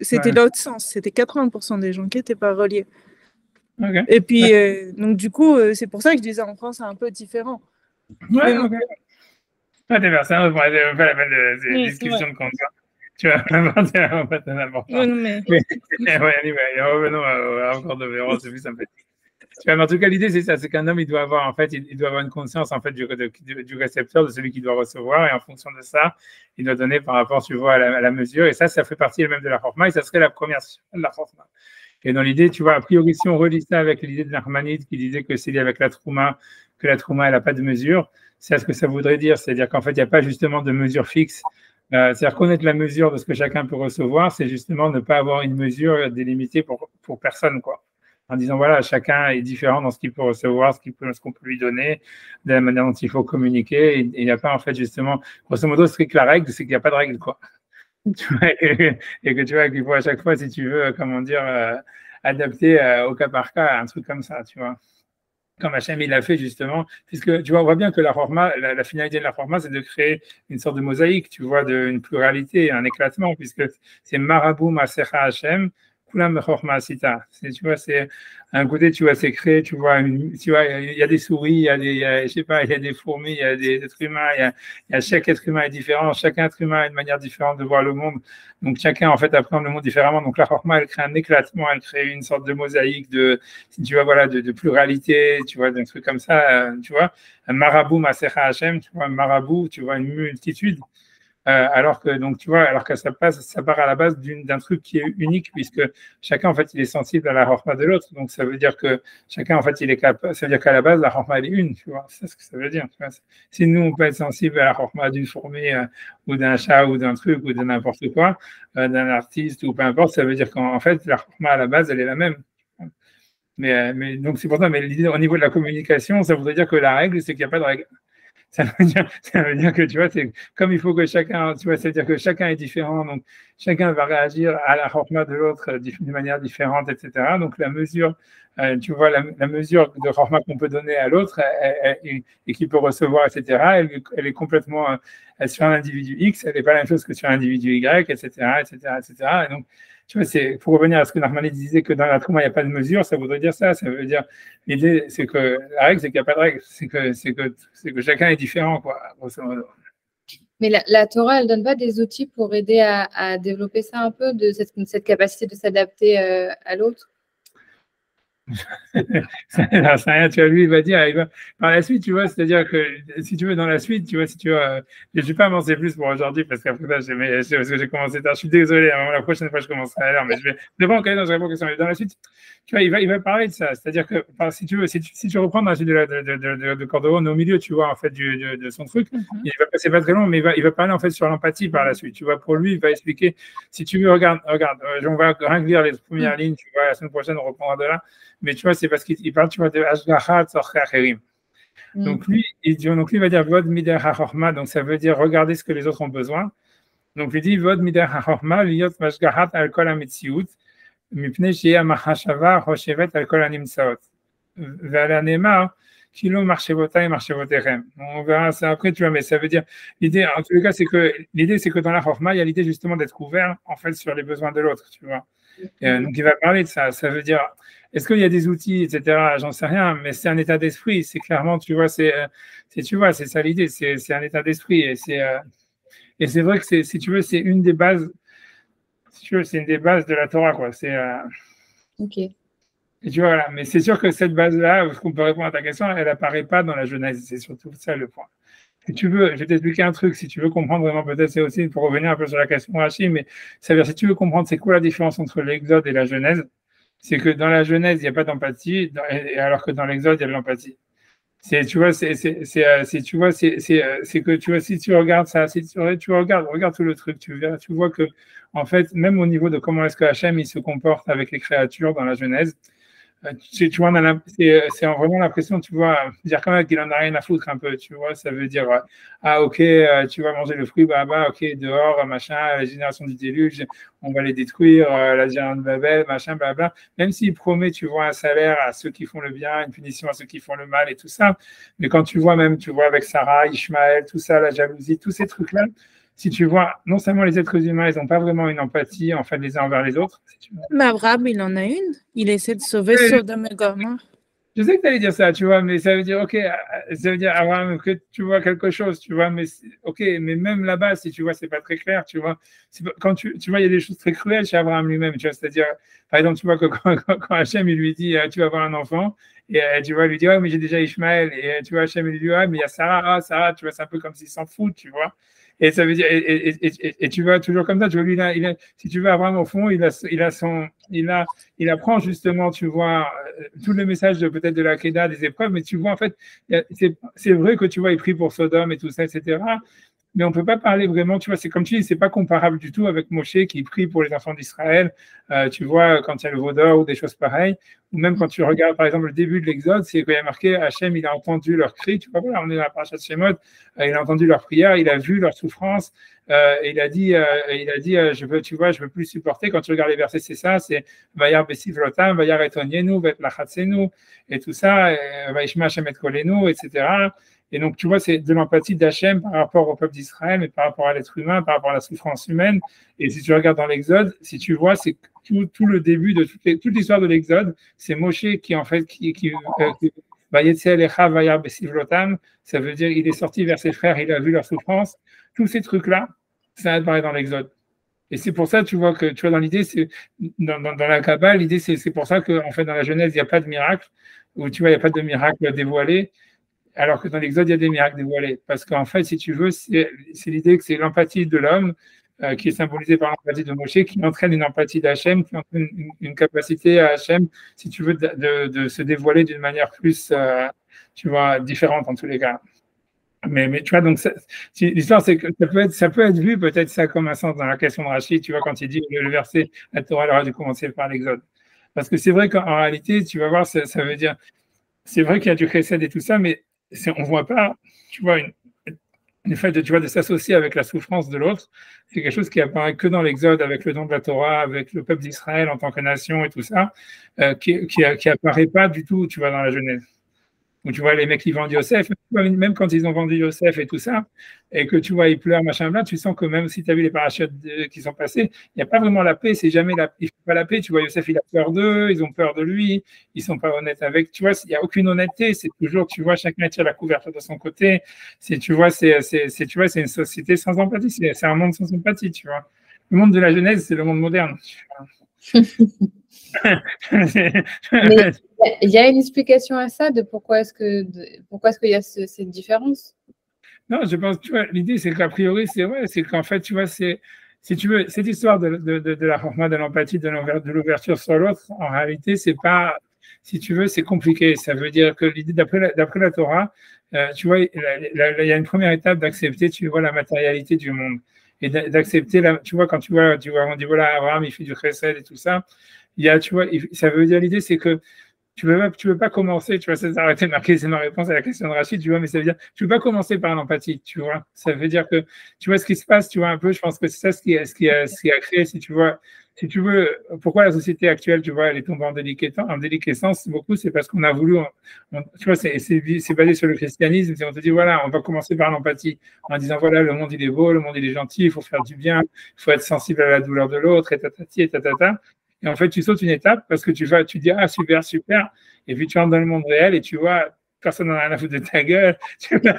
c'était l'autre sens. C'était 80% des gens qui n'étaient pas reliés. Okay. Et puis, donc du coup, c'est pour ça que je disais en France, c'est un peu différent. Ouais, ok. T'es personne, pas la peine de discussion de compte. Tu vois, c'est important. Ouais, mais... revenons encore de Véron, c'est plus sympathique. Mais en tout cas, l'idée, c'est ça, c'est qu'un homme, il doit avoir une conscience, en fait, du récepteur, de celui qui doit recevoir, et en fonction de ça, il doit donner par rapport, tu vois, à la mesure, et ça fait partie même de la Chorma, et ça serait la première de la Chorma. Et dans l'idée, tu vois, a priori, si on relie ça avec l'idée de l'Armanide qui disait que c'est lié avec la Trouma, que la Trouma, elle n'a pas de mesure, c'est ce que ça voudrait dire, c'est-à-dire qu'en fait, il n'y a pas justement de mesure fixe. C'est-à-dire connaître la mesure de ce que chacun peut recevoir, c'est justement ne pas avoir une mesure délimitée pour personne, quoi. En disant, voilà, chacun est différent dans ce qu'il peut recevoir, ce qu'on peut lui donner, de la manière dont il faut communiquer. Et il n'y a pas, en fait, justement, grosso modo, ce que la règle, c'est qu'il n'y a pas de règle, quoi. Et que tu vois qu'il faut à chaque fois, si tu veux, comment dire, adapter au cas par cas un truc comme ça, tu vois. Comme Hachem, il l'a fait justement, puisque tu vois, on voit bien que la finalité de la forma, c'est de créer une sorte de mosaïque, tu vois, une pluralité, un éclatement, puisque c'est Marabou Masecha Hachem, Kulam Chorma Sita. Tu vois, c'est un côté, tu vois, c'est créé, tu vois, il y a des souris, il y a des fourmis, il y a des êtres humains, il y a chaque être humain est différent, chaque être humain a une manière différente de voir le monde. Donc chacun en fait appréhende le monde différemment. Donc la Chorma, elle crée un éclatement, elle crée une sorte de mosaïque tu vois, voilà, de pluralité, tu vois, d'un truc comme ça, tu vois, un marabout Masecha Hachem, tu vois, un marabout, tu vois, une multitude. Alors que ça part à la base d'un truc qui est unique, puisque chacun, en fait, il est sensible à la rahma de l'autre. Donc, ça veut dire que chacun, en fait, il est capable, ça veut dire qu'à la base, la rahma, elle est une, tu vois. C'est ce que ça veut dire. Tu vois. Si nous, on peut être sensible à la rahma d'une fourmi, ou d'un chat, ou d'un truc, ou de n'importe quoi, d'un artiste, ou peu importe, ça veut dire qu'en fait, la rahma, à la base, elle est la même. Mais donc, c'est pour ça, mais l'idée, au niveau de la communication, ça voudrait dire que la règle, c'est qu'il n'y a pas de règle. Ça veut dire que, tu vois, c'est comme il faut que chacun, tu vois, c'est-à-dire que chacun est différent, donc chacun va réagir à la rahma de l'autre d'une manière différente, etc. Donc la mesure, tu vois, la mesure de rahma qu'on peut donner à l'autre et qu'il peut recevoir, etc., elle est complètement, sur un individu X, elle n'est pas la même chose que sur un individu Y, etc., etc., etc. Et donc, tu vois, pour revenir à ce que Narmanide disait que dans la Trouma, il n'y a pas de mesure, ça voudrait dire ça. Ça veut dire, l'idée, c'est que la règle, c'est qu'il n'y a pas de règle. C'est que chacun est différent, quoi, grosso modo. Mais la Torah, elle ne donne pas des outils pour aider à développer ça un peu, de cette capacité de s'adapter à l'autre? C'est rien, tu vois, lui, il va dire, par la suite, tu vois, c'est-à-dire que si tu veux, dans la suite, tu vois, si tu veux, je ne vais pas avancer plus pour aujourd'hui parce qu'après ça, parce que j'ai commencé tard. Je suis désolé, la prochaine fois, je commencerai à l'heure, mais je vais devant quand même, je réponds aux questions. Dans la suite, tu vois, il va parler de ça, c'est-à-dire que si tu veux, si tu reprends dans la suite de Cordovan, au milieu, tu vois, en fait, de son truc, c'est pas très long, mais il va parler en fait sur l'empathie par la suite, tu vois, pour lui, il va expliquer, si tu veux, regarde, on va rien que lire les premières lignes, tu vois, la semaine prochaine, on reprendra de là. Mais tu vois, c'est parce qu'il parle, tu vois, de Ashgaha Tzorchei Acherim. Donc lui, il va dire Vod Mider HaChochma, donc ça veut dire regarder ce que les autres ont besoin. Donc il dit Vod Mider HaChochma, Liot Mashgahat Al Kol HaMetziut, Mipnei Sheyeh Mahashava Choshevet Al Kol HaNimtsaot. Ve'al HaNe'emar, Kilo Marchevotay Marchevotechem. On verra ça après, tu vois, mais ça veut dire, l'idée, en tous les cas, c'est que dans la Chochma, il y a l'idée justement d'être ouvert, en fait, sur les besoins de l'autre, tu vois. Donc il va parler de ça, ça veut dire, est-ce qu'il y a des outils, etc. J'en sais rien, mais c'est un état d'esprit. C'est clairement, tu vois, c'est ça l'idée. C'est un état d'esprit. Et c'est vrai que si tu veux, c'est une des bases, si tu veux, c'est une des bases de la Torah, quoi. Ok. Et tu vois, voilà. Mais c'est sûr que cette base-là, ce qu'on peut répondre à ta question, elle apparaît pas dans la Genèse. C'est surtout ça le point. Si tu veux, je vais t'expliquer un truc, si tu veux comprendre vraiment, peut-être c'est aussi pour revenir un peu sur la question de Rachid, mais ça veut dire, si tu veux comprendre c'est quoi la différence entre l'Exode et la Genèse, c'est que dans la Genèse, il n'y a pas d'empathie, alors que dans l'Exode, il y a de l'empathie. Tu vois, c'est que tu vois, si tu regardes ça, si tu regarde tout le truc, tu vois que, en fait, même au niveau de comment est-ce que Hachem il se comporte avec les créatures dans la Genèse, tu vois, c'est vraiment l'impression, tu vois, dire quand même qu'il en a rien à foutre un peu, tu vois, ça veut dire, ah ok, tu vas manger le fruit, bah, ok, dehors, machin, la génération du déluge, on va les détruire, la génération de Babel, machin, blabla. Même s'il promet, tu vois, un salaire à ceux qui font le bien, une punition à ceux qui font le mal et tout ça, mais quand tu vois même, tu vois, avec Sarah, Ishmaël, tout ça, la jalousie, tous ces trucs-là, si tu vois, non seulement les êtres humains, ils n'ont pas vraiment une empathie, en fait, les uns envers les autres. Mais Abraham, il en a une. Il essaie de sauver Sodome et Gomorrhe. Je sais que tu allais dire ça, tu vois, mais ça veut dire, ok, ça veut dire, Abraham, que tu vois quelque chose, tu vois, mais ok, mais même là-bas, si tu vois, c'est pas très clair, tu vois. Quand tu vois, il y a des choses très cruelles chez Abraham lui-même, tu vois, c'est-à-dire, par exemple, tu vois, que quand Hachem, il lui dit, tu vas avoir un enfant, et tu vois, il lui dit, ouais, mais j'ai déjà Ishmaël, et tu vois, Hachem, il lui dit, ouais, mais il y a Sarah, Sarah, tu vois, c'est un peu comme s'il s'en fout, tu vois. Et ça veut dire, et tu vois, toujours comme ça, tu vois, lui, si tu veux, Abraham, au fond, il apprend justement, tu vois, tout le message peut-être de la Kéda, des épreuves, mais tu vois, en fait, c'est vrai que tu vois, il prie pour Sodome et tout ça, etc. Mais on ne peut pas parler vraiment, tu vois, c'est comme tu dis, c'est pas comparable du tout avec Moshe qui prie pour les enfants d'Israël, tu vois, quand il y a le veau d'or ou des choses pareilles, ou même quand tu regardes, par exemple, le début de l'Exode, c'est qu'il y a marqué, Hachem, il a entendu leurs cris, tu vois, voilà, on est dans la parasha de Shemot, il a entendu leurs prières, il a vu leur souffrance, et il a dit, je veux plus supporter. Quand tu regardes les versets, c'est ça, c'est Vayar Besivlotam, Vayar Etonienu, Bet Lachatsenu, et tout ça, Vaishma Hashem et Kolenu, etc. Et donc, tu vois, c'est de l'empathie d'Hachem par rapport au peuple d'Israël, mais par rapport à l'être humain, par rapport à la souffrance humaine. Et si tu regardes dans l'Exode, si tu vois, c'est tout le début de toute l'histoire de l'Exode, c'est Moshe qui, en fait, ça veut dire il est sorti vers ses frères, il a vu leur souffrance. Tous ces trucs-là, ça apparaît dans l'Exode. Et c'est pour ça, tu vois, dans l'idée, dans la Kabbale, l'idée, c'est pour ça qu'en fait, dans la Genèse, il n'y a pas de miracle, ou tu vois, il n'y a pas de miracle dévoilé. Alors que dans l'Exode, il y a des miracles dévoilés. Parce qu'en fait, si tu veux, c'est l'idée que c'est l'empathie de l'homme qui est symbolisée par l'empathie de Moshe, qui entraîne une empathie d'Hachem, qui entraîne une capacité à Hachem, si tu veux, de se dévoiler d'une manière plus, tu vois, différente en tous les cas. Mais tu vois, donc l'histoire, c'est que ça peut être vu peut-être ça comme un sens dans la question de Rachid, tu vois, quand il dit le verset, la Torah aurait dû commencer par l'Exode. Parce que c'est vrai qu'en réalité, tu vas voir, ça veut dire, c'est vrai qu'il y a du chesed et tout ça, mais on ne voit pas, tu vois, le fait de s'associer avec la souffrance de l'autre, c'est quelque chose qui apparaît que dans l'Exode, avec le don de la Torah, avec le peuple d'Israël en tant que nation et tout ça, qui apparaît pas du tout, tu vois, dans la Genèse. Où tu vois les mecs qui vendent Yosef, même quand ils ont vendu Yosef et tout ça, et que tu vois, ils pleurent, machin, bla, tu sens que même si tu as vu les parachutes qui sont passés, il n'y a pas vraiment la paix, c'est jamais il ne fait pas la paix. Tu vois, Yosef, il a peur d'eux, ils ont peur de lui, ils ne sont pas honnêtes avec. Tu vois, il n'y a aucune honnêteté, c'est toujours, tu vois, chacun tire la couverture de son côté. Tu vois, c'est une société sans empathie, c'est un monde sans empathie, tu vois. Le monde de la Genèse, c'est le monde moderne. Mais il y a une explication à ça de pourquoi est-ce qu'il y a cette différence? Non, je pense, tu vois, l'idée, c'est qu'a priori, c'est qu'en fait, tu vois, si tu veux, cette histoire de la format, de l'empathie, de l'ouverture sur l'autre, en réalité, c'est pas, si tu veux, c'est compliqué. Ça veut dire que l'idée, d'après la Torah, tu vois, il y a une première étape d'accepter, tu vois, la matérialité du monde. Et d'accepter, tu vois, quand on dit, voilà, Abraham, il fait du chesed et tout ça, tu vois, ça veut dire, l'idée, c'est que tu veux pas commencer, tu vois, ça s'arrêter de marquer, c'est ma réponse à la question de Rachid, tu vois, mais ça veut dire, tu veux pas commencer par l'empathie, tu vois. Ça veut dire que, tu vois, ce qui se passe, tu vois, un peu, je pense que c'est ça ce qui a créé, si tu veux, pourquoi la société actuelle, tu vois, elle est tombée en déliquescence, beaucoup, c'est parce qu'on a voulu, tu vois, c'est basé sur le christianisme, on te dit, voilà, on va commencer par l'empathie, en disant, voilà, le monde, il est beau, le monde, il est gentil, il faut faire du bien, il faut être sensible à la douleur de l'autre, et tatati, et tatata. Et en fait, tu sautes une étape parce que tu dis, ah, super, super. Et puis, tu rentres dans le monde réel et tu vois, personne n'en a rien à foutre de ta gueule.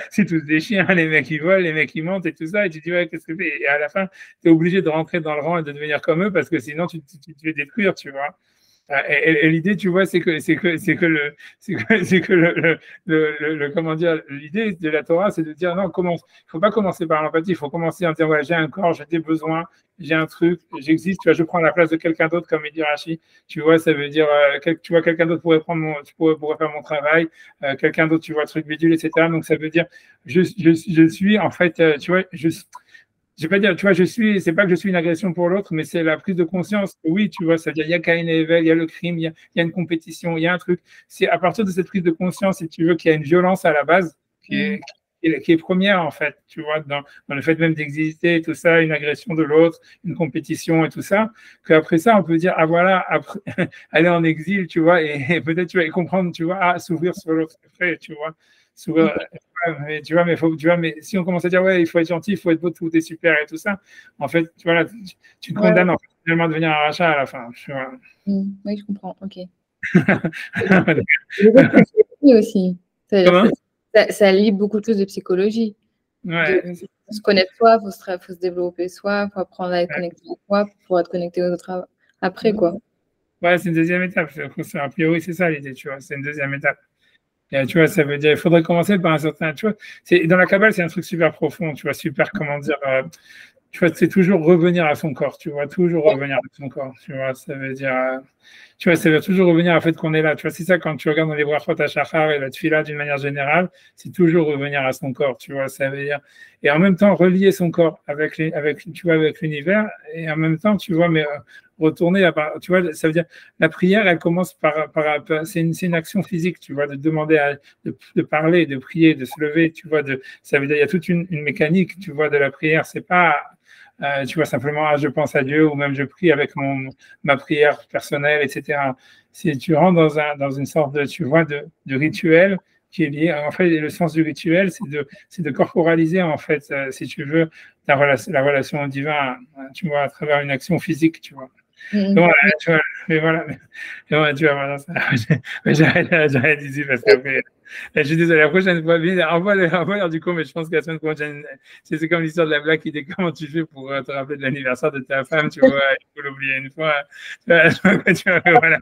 C'est tous des chiens, les mecs qui volent, les mecs qui montent et tout ça. Et tu dis, ouais, qu'est-ce que tu fais? Et à la fin, tu es obligé de rentrer dans le rang et de devenir comme eux parce que sinon, tu te fais détruire, tu vois. Et l'idée, tu vois, c'est que comment dire, l'idée de la Torah, c'est de dire non, il faut pas commencer par l'empathie, il faut commencer en disant ouais, j'ai un corps, j'ai des besoins, j'ai un truc, j'existe, tu vois, je prends la place de quelqu'un d'autre, comme il dit Rachi, tu vois, ça veut dire, tu vois, quelqu'un d'autre pourrait pourrait faire mon travail, quelqu'un d'autre, tu vois, truc bidule, etc. Donc ça veut dire, je suis en fait, tu vois, je vais pas dire, tu vois, c'est pas que je suis une agression pour l'autre, mais c'est la prise de conscience. Oui, tu vois, c'est-à-dire, il y a Caïn et Abel, il y a le crime, il y a une compétition, il y a un truc. C'est à partir de cette prise de conscience, si tu veux, qu'il y a une violence à la base qui est première, en fait, tu vois, dans le fait même d'exister, tout ça, une agression de l'autre, une compétition et tout ça, qu'après ça, on peut dire, ah voilà, après, aller en exil, tu vois, et peut-être, tu vas comprendre, tu vois, ah, s'ouvrir sur l'autre après, tu vois, s'ouvrir. Mais tu vois, mais si on commence à dire ouais, il faut être gentil, il faut être beau, tout est super et tout ça, en fait, tu vois, là, tu te condamnes en fait, finalement à devenir un rachat à la fin. Tu vois. Oui, je comprends. Ok. aussi. Ça lie beaucoup de choses de psychologie. Ouais. Faut se connaître soi, faut se développer soi, faut apprendre à être connecté à soi pour être connecté aux autres après, quoi. Ouais, c'est une deuxième étape. A priori, c'est ça l'idée, tu vois. C'est une deuxième étape. Et, tu vois, ça veut dire, il faudrait commencer par un certain, tu vois, dans la Kabbale, c'est un truc super profond, tu vois, super, comment dire, tu vois, c'est toujours revenir à son corps, tu vois, toujours revenir à son corps, tu vois, ça veut dire, tu vois, ça veut toujours revenir au fait qu'on est là, tu vois, c'est ça quand tu regardes dans les brachot HaShachar et la tefila d'une manière générale, c'est toujours revenir à son corps, tu vois, ça veut dire, et en même temps relier son corps avec l'univers, et en même temps, tu vois, mais retourner, tu vois, ça veut dire, la prière, elle commence c'est une action physique, tu vois, de demander de parler, de prier, de se lever, tu vois, ça veut dire, il y a toute une mécanique, tu vois, de la prière, c'est pas, tu vois, simplement, je pense à Dieu ou même je prie avec ma prière personnelle, etc. Si tu rentres dans une sorte de, tu vois, de rituel qui est lié, en fait, le sens du rituel, c'est de corporaliser, en fait, si tu veux, la relation au divin, tu vois, à travers une action physique, tu vois. Voilà, tu vois, mais voilà, tu vois, voilà, j'arrête ici parce qu'après, je suis désolé, la prochaine fois, envoie du coup, mais je pense que la semaine prochaine, c'est comme l'histoire de la blague qui dit comment tu fais pour te rappeler de l'anniversaire de ta femme, tu vois, il faut l'oublier une fois. Tu vois, voilà.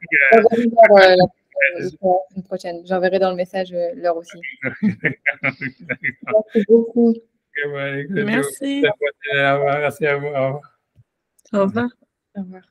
La semaine prochaine, j'enverrai dans le message l'heure aussi. Merci beaucoup. Merci. Merci à vous. Au revoir. Au revoir. Au revoir.